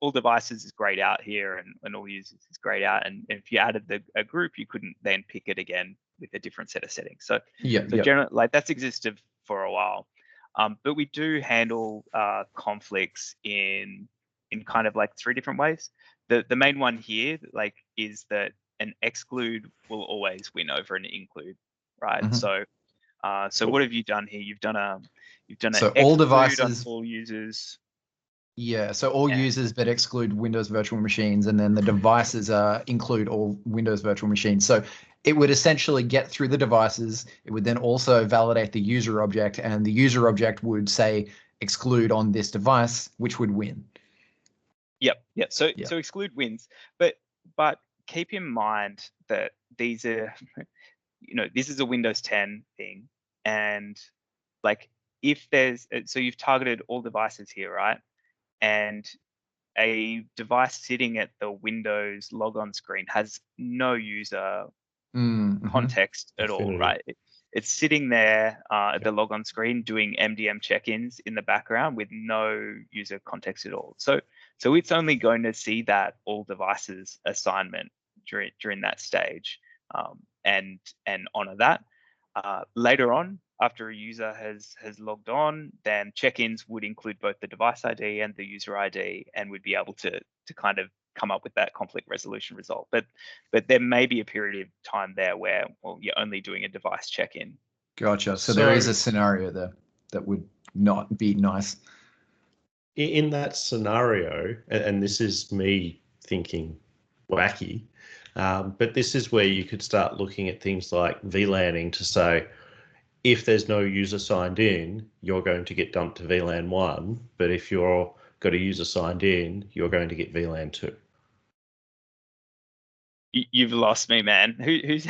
Speaker 4: all devices is grayed out here and all users is grayed out, and if you added a group, you couldn't then pick it again with a different set of settings. So generally, like, that's existed for a while, but we do handle conflicts in kind of like 3 different ways. The main one here, like, is that an exclude will always win over an include, right? So what have you done here? You've done an
Speaker 2: all devices
Speaker 4: on all users.
Speaker 2: Yeah, so all users but exclude Windows virtual machines, and then the devices include all Windows virtual machines. So it would essentially get through the devices. It would then also validate the user object, and the user object would say exclude on this device, which would win. Yep.
Speaker 4: So exclude wins, but keep in mind that these are, this is a Windows 10 thing, and like, if there's, so you've targeted all devices here, right? And a device sitting at the Windows logon screen has no user context at all, right? It's sitting there at the logon screen doing MDM check-ins in the background with no user context at all. So it's only going to see that all devices assignment during that stage, and honor that. Later on, after a user has logged on, then check-ins would include both the device ID and the user ID, and would be able to kind of come up with that conflict resolution result. But there may be a period of time there where, well, you're only doing a device check-in.
Speaker 2: Gotcha. So there is a scenario there that would not be nice.
Speaker 3: In that scenario, and this is me thinking wacky, but this is where you could start looking at things like VLANing to say, if there's no user signed in, you're going to get dumped to VLAN 1, but if you're got a user signed in, you're going to get VLAN 2.
Speaker 4: You've lost me, man. Who's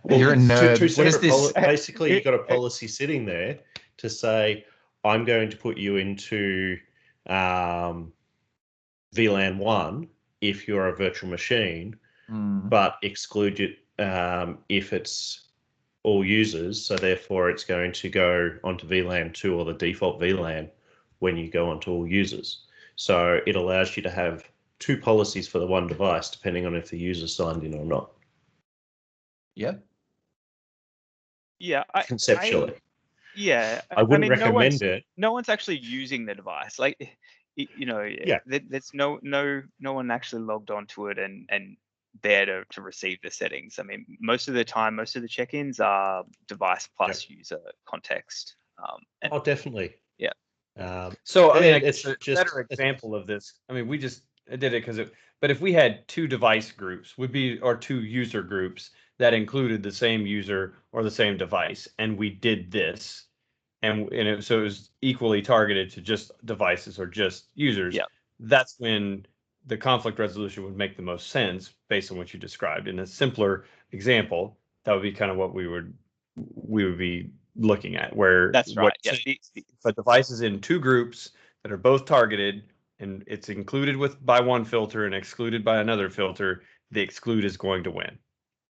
Speaker 2: You're a nerd. What is this?
Speaker 3: Basically, you've got a policy sitting there to say, I'm going to put you into VLAN 1 if you're a virtual machine, but exclude it if it's all users. So therefore, it's going to go onto VLAN 2 or the default VLAN when you go onto all users. So it allows you to have two policies for the one device, depending on if the user signed in or not.
Speaker 2: Yeah.
Speaker 4: Yeah.
Speaker 3: Conceptually.
Speaker 4: I
Speaker 3: wouldn't recommend it.
Speaker 4: No one's actually using the device. Like, there's no one actually logged onto it and there to receive the settings. I mean, most of the time, most of the check-ins are device plus user context.
Speaker 3: Definitely.
Speaker 4: Yeah.
Speaker 1: So I mean, it's a better example of this. I mean, we just did it because but if we had two device groups, or two user groups that included the same user or the same device, and we did this, so it was equally targeted to just devices or just users.
Speaker 4: Yeah.
Speaker 1: That's when the conflict resolution would make the most sense based on what you described. In a simpler example, that would be kind of what we would be looking at, where
Speaker 4: that's right. Yes.
Speaker 1: If a device is in two groups that are both targeted and it's included by one filter and excluded by another filter, the exclude is going to win.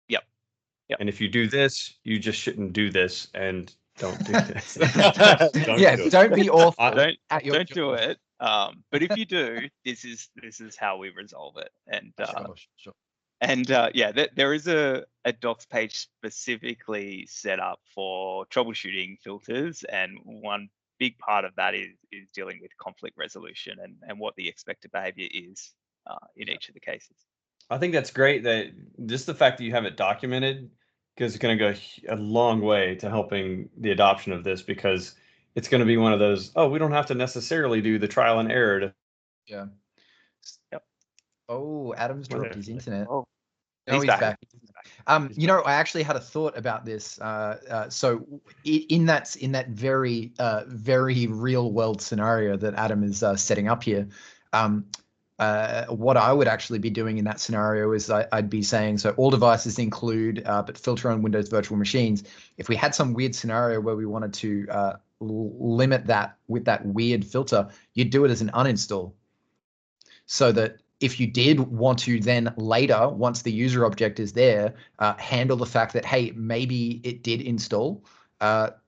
Speaker 4: Yep.
Speaker 1: And if you do this, you just shouldn't do this, and don't do this.
Speaker 2: Don't be awful.
Speaker 4: Don't do it. But if you do, this is how we resolve it. And
Speaker 2: sure.
Speaker 4: And there is a docs page specifically set up for troubleshooting filters, and one big part of that is dealing with conflict resolution and what the expected behavior is in each of the cases.
Speaker 1: I think that's great, that just the fact that you have it documented, because it's going to go a long way to helping the adoption of this, because it's going to be one of those, we don't have to necessarily do the trial and error.
Speaker 2: Yeah.
Speaker 4: Yep.
Speaker 2: Oh, Adam's dropped his internet.
Speaker 4: Oh,
Speaker 2: he's back. I actually had a thought about this. So in that very very real world scenario that Adam is setting up here, what I would actually be doing in that scenario is I'd be saying, so all devices include, but filter on Windows virtual machines. If we had some weird scenario where we wanted to limit that with that weird filter, you'd do it as an uninstall, so that if you did want to then later, once the user object is there, handle the fact that, hey, maybe it did install,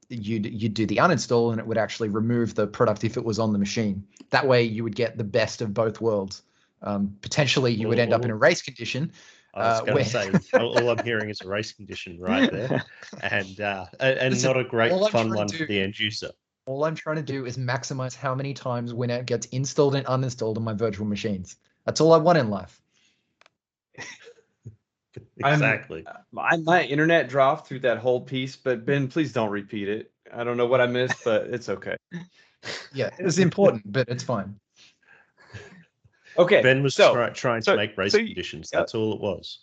Speaker 2: you'd do the uninstall, and it would actually remove the product if it was on the machine. That way you would get the best of both worlds. Potentially you would end up in a race condition.
Speaker 3: I was going to say, all I'm hearing is a race condition right there, and not a great fun one for the end user.
Speaker 2: All I'm trying to do is maximize how many times Winnet gets installed and uninstalled on my virtual machines. That's all I want in life.
Speaker 3: Exactly.
Speaker 1: My internet dropped through that whole piece, but Ben, please don't repeat it. I don't know what I missed, but it's okay.
Speaker 2: Yeah, it was important, but it's fine.
Speaker 1: Okay.
Speaker 3: Ben was trying to make race conditions. That's all it was.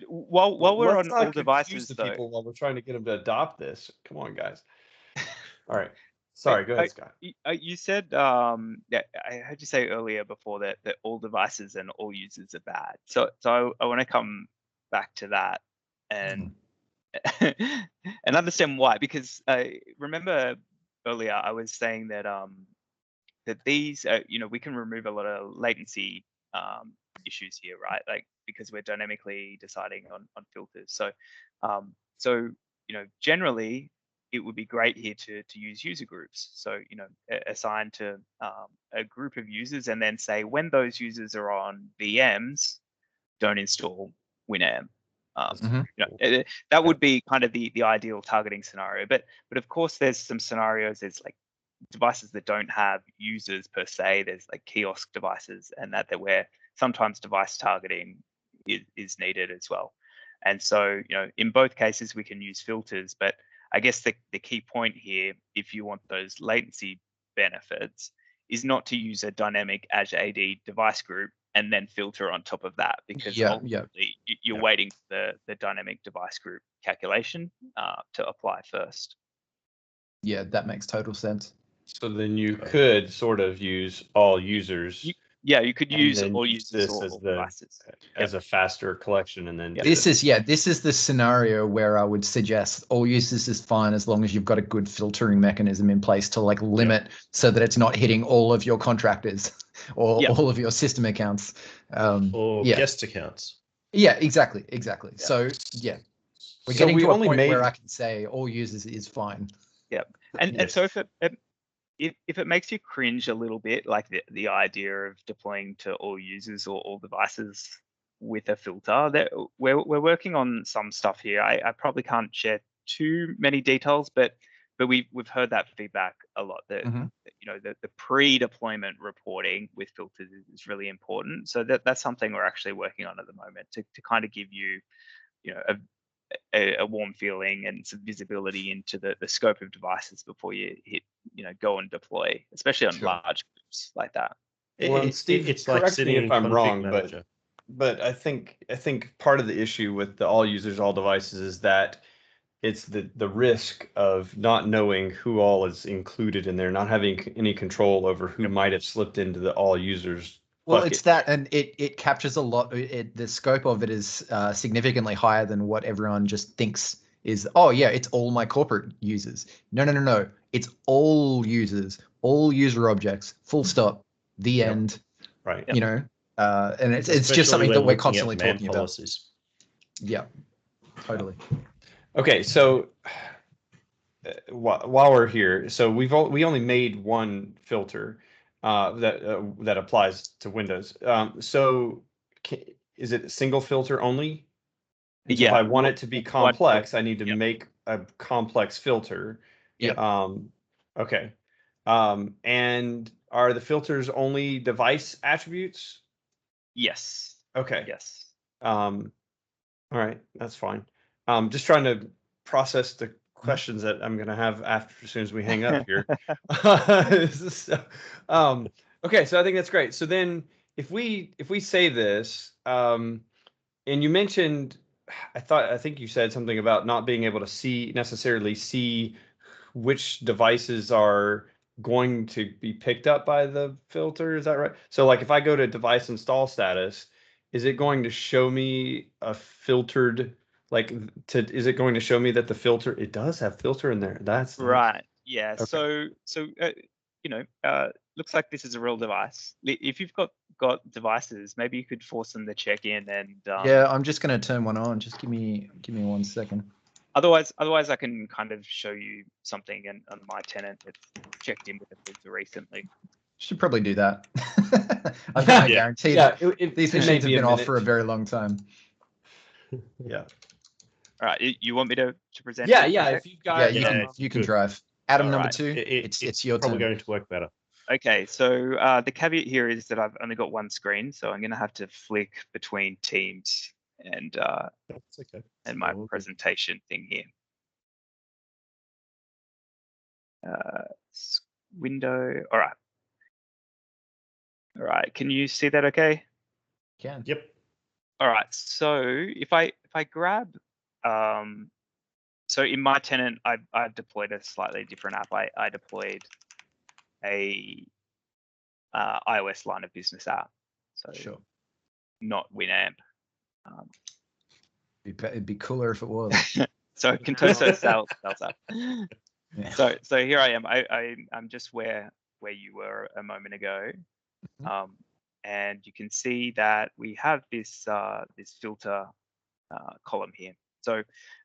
Speaker 4: While we're on all devices, though,
Speaker 1: people while we're trying to get them to adopt this. Come on, guys. All right. Sorry, go ahead, Scott.
Speaker 4: You said, I heard you say earlier before that all devices and all users are bad. So I want to come back to that and and understand why. Because remember earlier, I was saying that that these, we can remove a lot of latency issues here, right? Like because we're dynamically deciding on filters. So generally, it would be great here to use user groups. So assign to a group of users, and then say when those users are on VMs, don't install Winamp. That would be kind of the ideal targeting scenario. But of course, there's some scenarios. There's like devices that don't have users per se. There's like kiosk devices, and that where sometimes device targeting is needed as well. And so in both cases we can use filters, but I guess the key point here, if you want those latency benefits, is not to use a dynamic Azure AD device group and then filter on top of that, because ultimately you're waiting for the dynamic device group calculation to apply first.
Speaker 2: Yeah, that makes total sense.
Speaker 1: So then you could sort of use all users.
Speaker 4: You could use all users or all devices
Speaker 1: as a faster collection, and then
Speaker 2: this is the scenario where I would suggest all users is fine as long as you've got a good filtering mechanism in place to like limit so that it's not hitting all of your contractors or all of your system accounts
Speaker 3: or guest accounts.
Speaker 2: Yeah, exactly. So we're getting to a point where I can say all users is fine.
Speaker 4: Yeah, and so if it makes you cringe a little bit, like the idea of deploying to all users or all devices with a filter, that we're working on some stuff here. I probably can't share too many details, but we've heard that feedback a lot. That the pre-deployment reporting with filters is really important. So that's something we're actually working on at the moment to kind of give you a warm feeling and some visibility into the scope of devices before you hit go and deploy, especially on large groups like that.
Speaker 1: Well, Steve, it's like sitting if I'm wrong, but I think part of the issue with the all users, all devices is that it's the risk of not knowing who all is included in there, not having any control over who might have slipped into the all users.
Speaker 2: Well, it's that, and it captures a lot. The scope of it is significantly higher than what everyone just thinks is. Oh yeah, it's all my corporate users. No. It's all users, all user objects. Full stop. The end.
Speaker 1: Right.
Speaker 2: And it's just something that we're constantly talking about. Yeah. Totally.
Speaker 1: Okay, so while we're here, so we only made one filter that applies to Windows. So is it a single filter only? And so if I want it to be complex, I need to make a complex filter. Okay. And are the filters only device attributes?
Speaker 4: Yes.
Speaker 1: Okay.
Speaker 4: Yes.
Speaker 1: All right, that's fine. Just trying to process the questions that I'm going to have as soon as we hang up here. Okay, so I think that's great. So then if we say this, and you mentioned, I think you said something about not being able to necessarily see which devices are going to be picked up by the filter. Is that right? So like if I go to device install status, is it going to show me a filtered, is it going to show me that the filter, it does have filter in there? That's
Speaker 4: right. Yeah.
Speaker 1: Okay.
Speaker 4: So looks like this is a real device. If you've got devices, maybe you could force them to check in and
Speaker 2: yeah, I'm just going to turn one on. Just give me 1 second.
Speaker 4: Otherwise I can kind of show you something on my tenant that's checked in with a filter recently.
Speaker 2: Should probably do that. I guarantee that these machines have been off for a very long time.
Speaker 1: Yeah.
Speaker 4: All right. You want me to present?
Speaker 1: Yeah. If you've got,
Speaker 2: you can drive. Adam, number
Speaker 4: right.
Speaker 2: 2. It's your
Speaker 3: probably
Speaker 2: turn.
Speaker 3: going to work better.
Speaker 4: Okay, so the caveat here is that I've only got one screen, so I'm going to have to flick between teams and
Speaker 3: that's okay.
Speaker 4: And my presentation thing here. Window. All right. Can you see that? Okay.
Speaker 2: Can.
Speaker 3: Yep.
Speaker 4: All right. So if I grab, so in my tenant, I've deployed a slightly different app. I deployed a iOS line of business app. So
Speaker 2: sure.
Speaker 4: Not Winamp.
Speaker 2: It'd be cooler if it was.
Speaker 4: So Contoso sales app.
Speaker 2: Yeah.
Speaker 4: So here I am. I'm just where you were a moment ago, and you can see that we have this this filter column here. So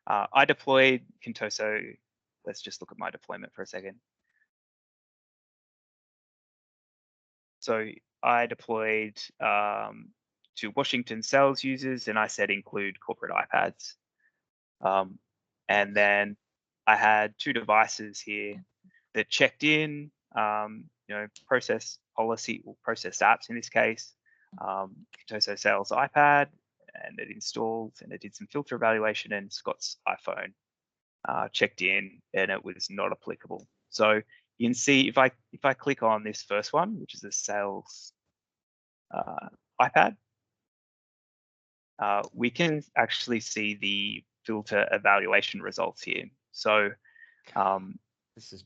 Speaker 4: I deployed Contoso. Let's just look at my deployment for a second. So I deployed to Washington sales users, and I said include corporate iPads. And then I had 2 devices here that checked in, process policy or processed apps in this case, Contoso sales iPad, and it installed and it did some filter evaluation, and Scott's iPhone checked in and it was not applicable. So you can see if I click on this first one, which is a sales iPad, we can actually see the filter evaluation results here. So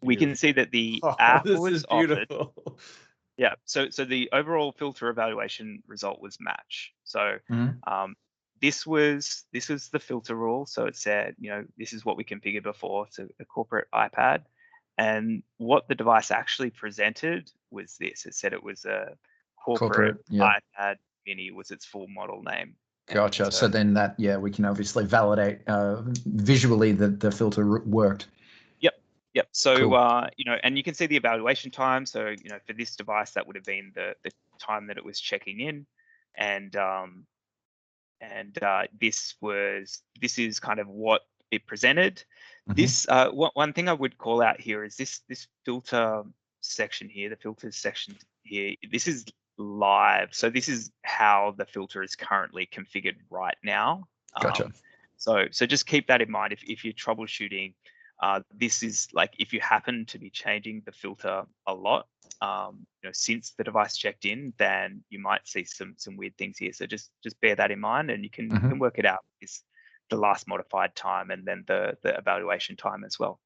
Speaker 4: we can see that the app was offered. Yeah, so the overall filter evaluation result was match. So this was the filter rule. So it said, this is what we configured before. So a corporate iPad, and what the device actually presented was this. It said it was a corporate iPad Mini was its full model name.
Speaker 2: Gotcha. So then that, we can obviously validate visually that the filter worked.
Speaker 4: Yep. So,
Speaker 2: cool.
Speaker 4: And you can see the evaluation time. So, for this device, that would have been the time that it was checking in, and this is kind of what it presented. This one thing I would call out here is this filter section here, the filters section here. This is live. So this is how the filter is currently configured right now.
Speaker 2: Gotcha.
Speaker 4: So just keep that in mind if you're troubleshooting. This is like if you happen to be changing the filter a lot, since the device checked in, then you might see some weird things here. So just bear that in mind, and you can work it out. Is the last modified time and then the evaluation time as well.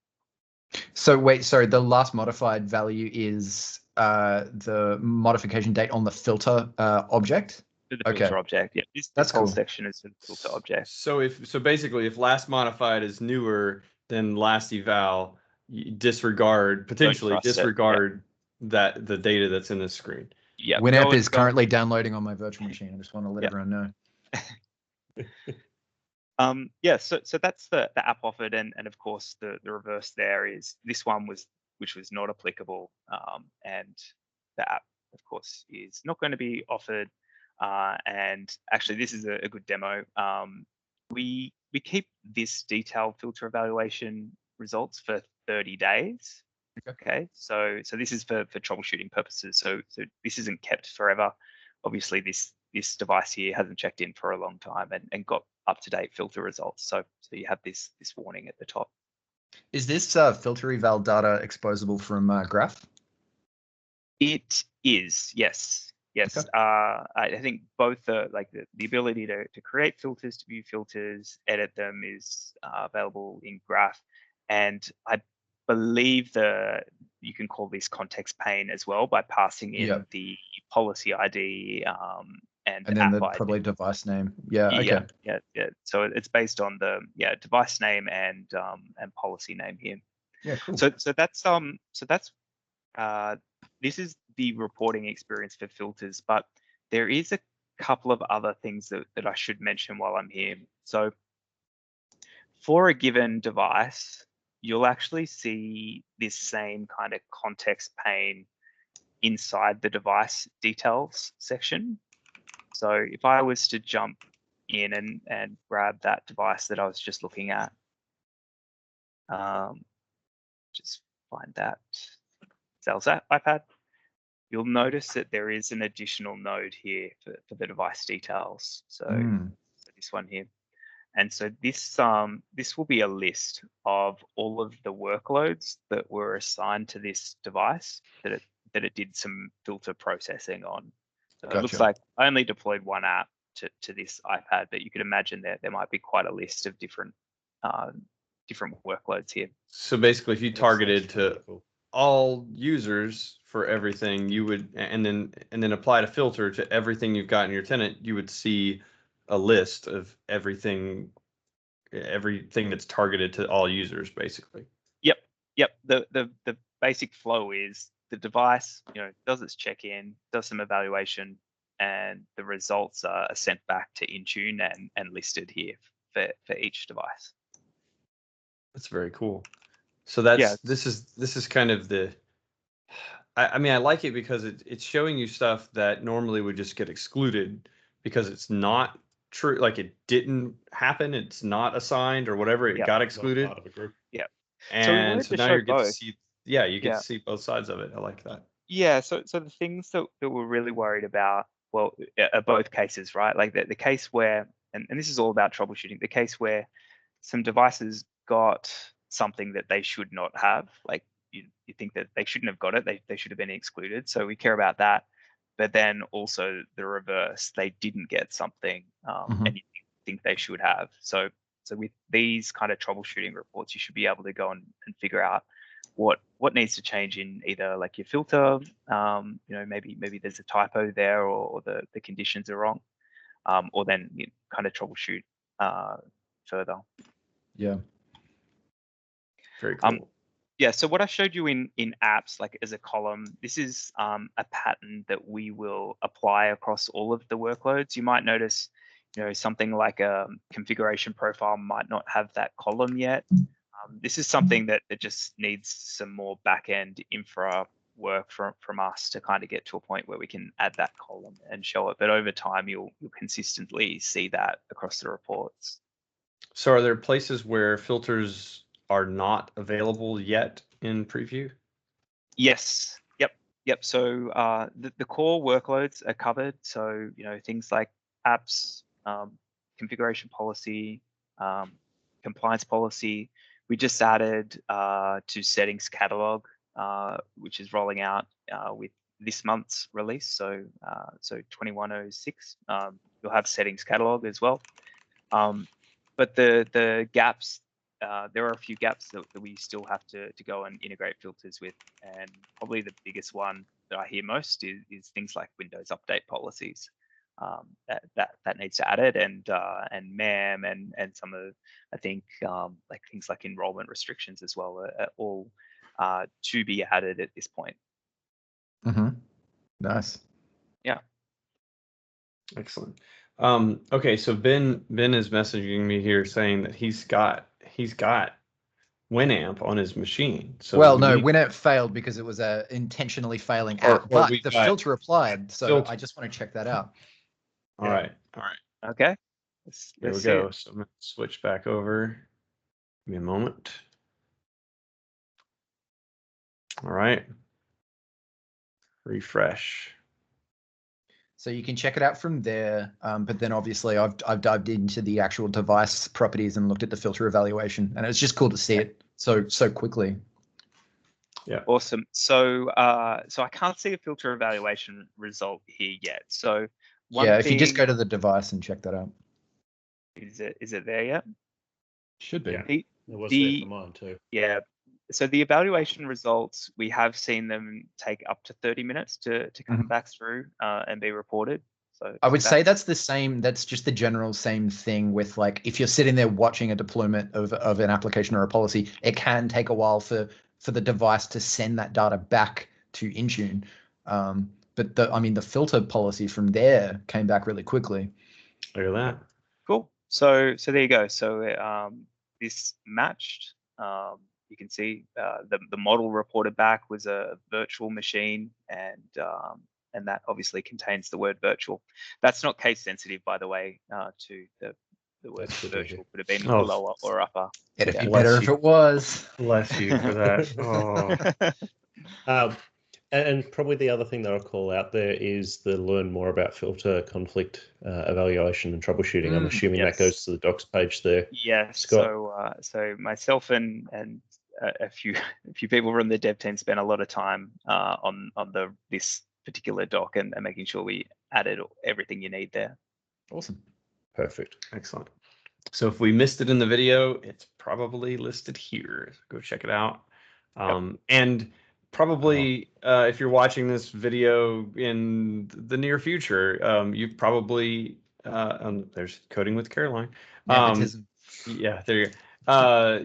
Speaker 2: So wait, sorry, the last modified value is the modification date on the filter object.
Speaker 4: The filter object, yeah. This whole section is the filter object.
Speaker 1: So basically, if last modified is newer than last eval, potentially disregard that the data that's in the screen.
Speaker 4: Yeah.
Speaker 2: WinApp is currently downloading on my virtual machine. I just want to let everyone know.
Speaker 4: So that's the app offered, and of course the reverse there is this one which was not applicable, and the app of course is not going to be offered. And actually, this is a good demo. We keep this detailed filter evaluation results for 30 days. Okay. So this is for troubleshooting purposes. So this isn't kept forever. Obviously, this device here hasn't checked in for a long time and got up-to-date filter results. So you have this warning at the top.
Speaker 2: Is this filter eval data exposable from Graph?
Speaker 4: It is, yes. Yes, okay. I think both the ability to create filters, to view filters, edit them is available in Graph, and I believe you can call this context pane as well by passing in the policy ID and
Speaker 2: then
Speaker 4: app ID.
Speaker 2: Probably device name. Yeah. Okay.
Speaker 4: Yeah. So it's based on the device name and policy name here.
Speaker 2: Yeah. Cool.
Speaker 4: So that's this is the reporting experience for filters, but there is a couple of other things that I should mention while I'm here. So for a given device, you'll actually see this same kind of context pane inside the device details section. So if I was to jump in and grab that device that I was just looking at, just find that sales iPad, you'll notice that there is an additional node here for the device details. So this one here. And so this will be a list of all of the workloads that were assigned to this device that it did some filter processing on. So It looks like I only deployed one app to this iPad, but you could imagine that there might be quite a list of different workloads here.
Speaker 1: So basically, if you targeted to all users for everything, you would, and then applied a filter to everything you've got in your tenant, you would see a list of everything that's targeted to all users, basically.
Speaker 4: Yep. Yep. The basic flow is the device, does its check-in, does some evaluation, and the results are sent back to Intune and listed here for each device.
Speaker 1: That's very cool. So this is kind of the. I mean, I like it because it's showing you stuff that normally would just get excluded because it's not true. Like it didn't happen. It's not assigned or whatever. It got excluded.
Speaker 3: Part of a group.
Speaker 4: Yeah.
Speaker 1: And so now you get to see. Yeah, you get to see both sides of it. I like that.
Speaker 4: Yeah. So the things that we're really worried about, well, are both cases, right? Like the case where, and this is all about troubleshooting. The case where some devices got something that they should not have, like you think that they shouldn't have got it, they should have been excluded. So we care about that. But then also the reverse, they didn't get something and you think they should have. So with these kind of troubleshooting reports, you should be able to go and figure out what needs to change in either like your filter, maybe there's a typo there or the conditions are wrong, or then kind of troubleshoot further.
Speaker 2: Yeah.
Speaker 1: Very cool.
Speaker 4: Yeah, so what I showed you in apps, like as a column, this is a pattern that we will apply across all of the workloads. You might notice, something like a configuration profile might not have that column yet. This is something that just needs some more back-end infra work from us to kind of get to a point where we can add that column and show it. But over time, you'll consistently see that across the reports.
Speaker 1: So are there places where filters are not available yet in preview?
Speaker 4: Yes. Yep. So the core workloads are covered. So things like apps, configuration policy, compliance policy. We just added to settings catalog, which is rolling out with this month's release. So 2106, you'll have settings catalog as well. But the gaps, there are a few gaps that we still have to go and integrate filters with, and probably the biggest one that I hear most is things like Windows update policies. That needs to add it, and MEM and some of, I think, like things like enrollment restrictions as well are all to be added at this point.
Speaker 2: Nice.
Speaker 4: Yeah.
Speaker 1: Excellent. Okay, so Ben is messaging me here saying that he's got Winamp on his machine. So
Speaker 2: Winamp failed because it was a intentionally failing app, but the filter applied. So I just want to check that out.
Speaker 1: All right.
Speaker 4: Okay.
Speaker 1: There we go. So I'm gonna switch back over. Give me a moment. All right. Refresh.
Speaker 2: So you can check it out from there, but then obviously I've dived into the actual device properties and looked at the filter evaluation, and it's just cool to see it so quickly.
Speaker 1: Yeah.
Speaker 4: Awesome. So I can't see a filter evaluation result here yet. So
Speaker 2: if you just go to the device and check that out.
Speaker 4: Is it there yet?
Speaker 2: Should be.
Speaker 3: Yeah. It was there for mine too.
Speaker 4: Yeah. So the evaluation results, we have seen them take up to 30 minutes to come back through and be reported. So
Speaker 2: I would say that's the same. That's just the general same thing with, like, if you're sitting there watching a deployment of an application or a policy, it can take a while for the device to send that data back to Intune. But the filter policy from there came back really quickly.
Speaker 1: Look at that.
Speaker 4: Cool. So there you go. So this matched. You can see the model reported back was a virtual machine, and that obviously contains the word virtual. That's not case sensitive, by the way, to the word virtual. Could have been lower or upper.
Speaker 2: It'd be better if it was.
Speaker 1: Bless you for that. Oh.
Speaker 3: And probably the other thing that I'll call out there is the learn more about filter conflict evaluation and troubleshooting. I'm assuming that goes to the docs page there.
Speaker 4: Yes.
Speaker 3: Scott.
Speaker 4: So myself and a few people from the dev team spent a lot of time on this particular doc and making sure we added everything you need there.
Speaker 2: Awesome.
Speaker 3: Perfect.
Speaker 1: Excellent. So if we missed it in the video, it's probably listed here. Go check it out. And probably if you're watching this video in the near future, you've probably there's Coding with Caroline.
Speaker 2: Nepotism.
Speaker 1: Yeah, there you go.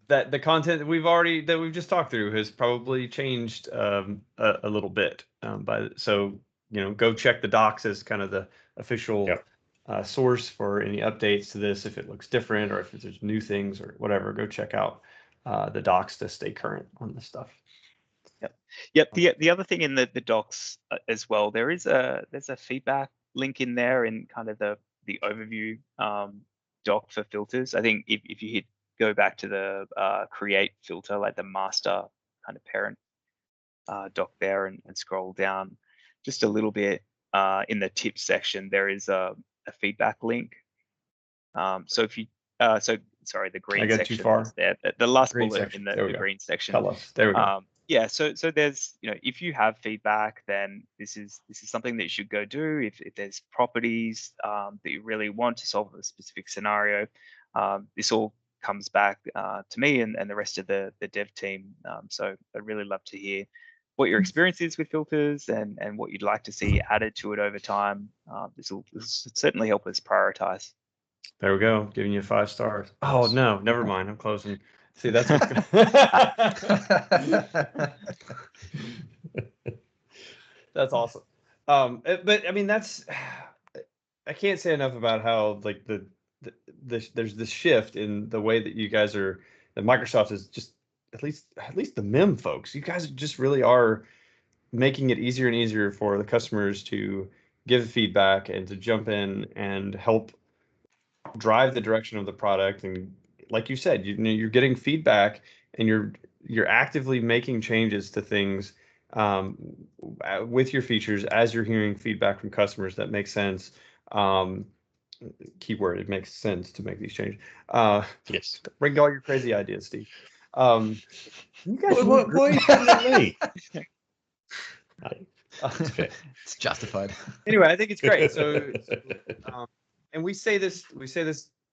Speaker 1: that the content that we've just talked through has probably changed a little bit. So go check the docs as kind of the official source for any updates to this. If it looks different or if there's new things or whatever, go check out the docs to stay current on this stuff.
Speaker 4: Yep. The other thing in the docs as well, there's a feedback link in there in kind of the overview doc for filters. I think if you go back to the create filter, like the master kind of parent doc there, and scroll down just a little bit in the tips section, there is a feedback link. So if you sorry, the green section
Speaker 1: too far.
Speaker 4: there, the last
Speaker 1: green
Speaker 4: bullet
Speaker 1: section.
Speaker 4: in the green section.
Speaker 1: Tell us. There we go.
Speaker 4: Yeah, so there's, if you have feedback, then this is something that you should go do. If there's properties that you really want to solve a specific scenario, this all comes back to me and the rest of the dev team. So I'd really love to hear what your experience is with filters and what you'd like to see added to it over time. This will certainly help us prioritize.
Speaker 1: There we go, giving you 5 stars. Oh no, never mind. I'm closing. See, that's that's awesome. But I mean, I can't say enough about how like there's this shift in the way that you guys that Microsoft is just at least the MEM folks. You guys just really are making it easier and easier for the customers to give feedback and to jump in and help drive the direction of the product. And like you said, you're getting feedback and you're actively making changes to things with your features as you're hearing feedback from customers that makes sense. Keyword, it makes sense to make these changes.
Speaker 3: Yes.
Speaker 1: Bring all your crazy ideas, Steve. You guys
Speaker 3: what are you telling me?
Speaker 2: It's justified.
Speaker 1: Anyway, I think it's great. So and we say this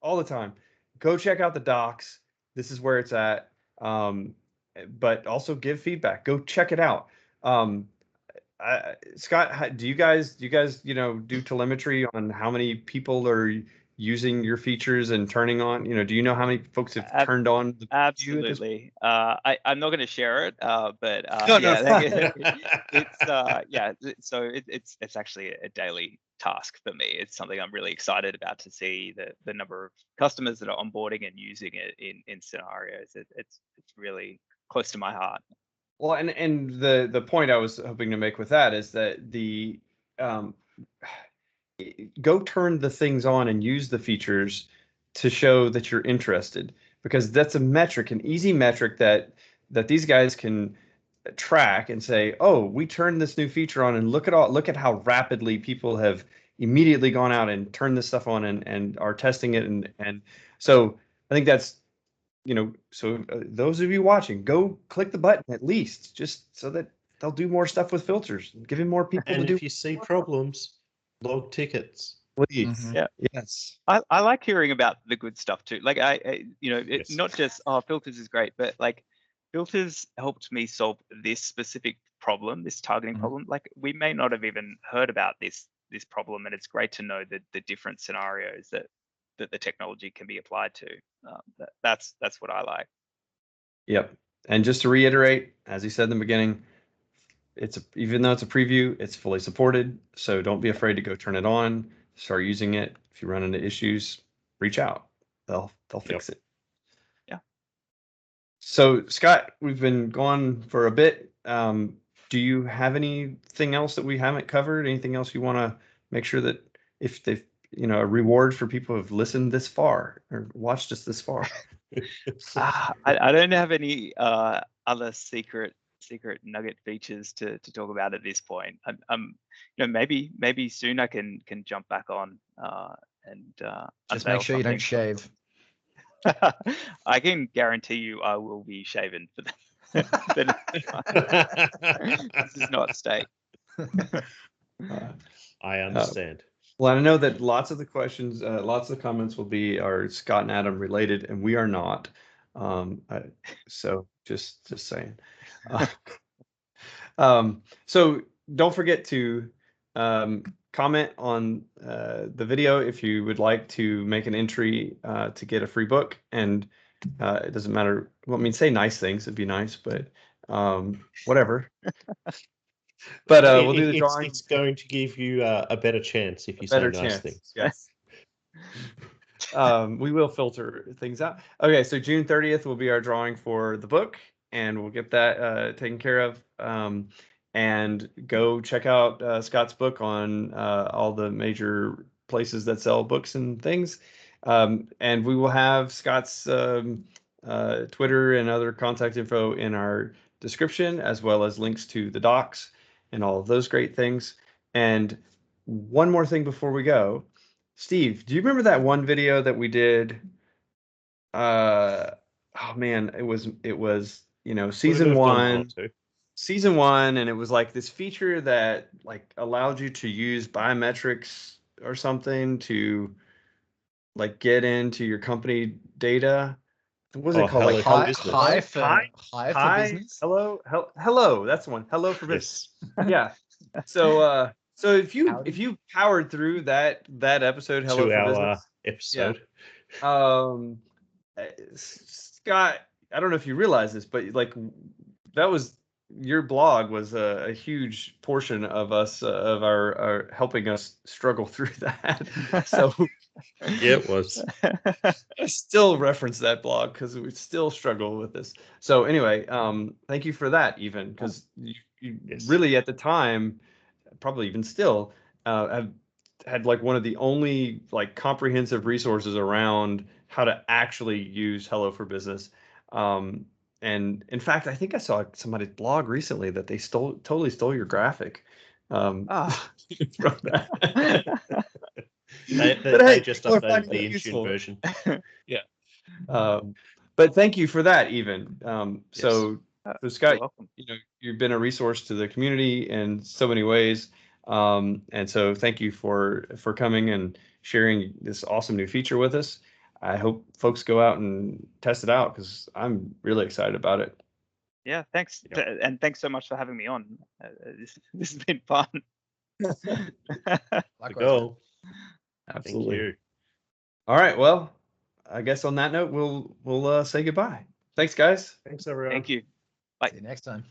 Speaker 1: all the time. Go check out the docs. This is where it's at. But also give feedback. Go check it out. Scott, do you guys do telemetry on how many people are using your features and turning on? Do you know how many folks have turned on?
Speaker 4: Absolutely. I'm not going to share it, but
Speaker 1: no,
Speaker 4: So it's actually a daily task for me. It's something I'm really excited about to see the number of customers that are onboarding and using it in scenarios. It's really close to my heart.
Speaker 1: Well, and the point I was hoping to make with that is that go turn the things on and use the features to show that you're interested, because that's a metric, an easy metric that these guys can track and say, oh, we turned this new feature on, and look at how rapidly people have immediately gone out and turned this stuff on and are testing it. And so I think that's, so those of you watching, go click the button at least, just so that they'll do more stuff with filters, giving more people
Speaker 3: and
Speaker 1: to do.
Speaker 3: If you see problems, log tickets.
Speaker 1: Please.
Speaker 2: Mm-hmm.
Speaker 4: Yeah.
Speaker 1: Yes.
Speaker 4: I like hearing about the good stuff too. Like
Speaker 3: Yes.
Speaker 4: Not just filters is great, but like filters helped me solve this specific problem, this targeting problem. Like we may not have even heard about this problem, and it's great to know the different scenarios that the technology can be applied to. That's what I like.
Speaker 1: Yep. And just to reiterate, as he said in the beginning, even though it's a preview, it's fully supported. So don't be afraid to go turn it on, start using it. If you run into issues, reach out. They'll fix it.
Speaker 4: Yeah.
Speaker 1: So Scott, we've been gone for a bit. Do you have anything else that we haven't covered? Anything else you want to make sure that if they've, a reward for people who have listened this far or watched us this far?
Speaker 4: I don't have any other secret nugget features to talk about at this point. Maybe soon I can jump back on and
Speaker 2: just make sure you don't shave.
Speaker 4: I can guarantee you I will be shaven for that. This is not state.
Speaker 3: I understand.
Speaker 1: Well, I know that lots of the questions, lots of the comments are Scott and Adam related, and we are not. So just saying. So don't forget to comment on the video if you would like to make an entry to get a free book, and It doesn't matter. Well, I mean, say nice things. It'd be nice, but whatever. But we'll do the drawing.
Speaker 3: It's going to give you a better chance if you say nice things.
Speaker 1: Yes. We will filter things out. Okay, so June 30th will be our drawing for the book, and we'll get that taken care of. And go check out Scott's book on all the major places that sell books and things. And we will have Scott's Twitter and other contact info in our description, as well as links to the docs and all of those great things. And one more thing before we go. Steve, do you remember that one video that we did? Oh man, it was season one, and it was like this feature that like allowed you to use biometrics or something to like get into your company data. What was it called? Like
Speaker 2: Hi for business.
Speaker 1: Hello. That's the one. Hello for business. Yeah. So if you powered through that episode, Hello for Business
Speaker 3: episode,
Speaker 1: Scott, I don't know if you realize this, but like that was your blog was a huge portion of us of our helping us struggle through that. So
Speaker 3: yeah, it was.
Speaker 1: I still reference that blog because we still struggle with this. So anyway, thank you for that, even because you really at the time, probably even still, have had like one of the only like comprehensive resources around how to actually use Hello for Business. And in fact, I think I saw somebody's blog recently that they totally stole your graphic. From that.
Speaker 3: They just updated the Intune version.
Speaker 1: Yeah. But thank you for that, even. So Scott, you've been a resource to the community in so many ways. And so thank you for coming and sharing this awesome new feature with us. I hope folks go out and test it out because I'm really excited about it.
Speaker 4: Yeah, thanks. And thanks so much for having me on. This has been fun.
Speaker 3: Go.
Speaker 1: Absolutely. Thank you. All right. Well, I guess on that note, we'll say goodbye. Thanks, guys.
Speaker 3: Thanks, everyone.
Speaker 4: Thank you. Bye.
Speaker 2: See you next time.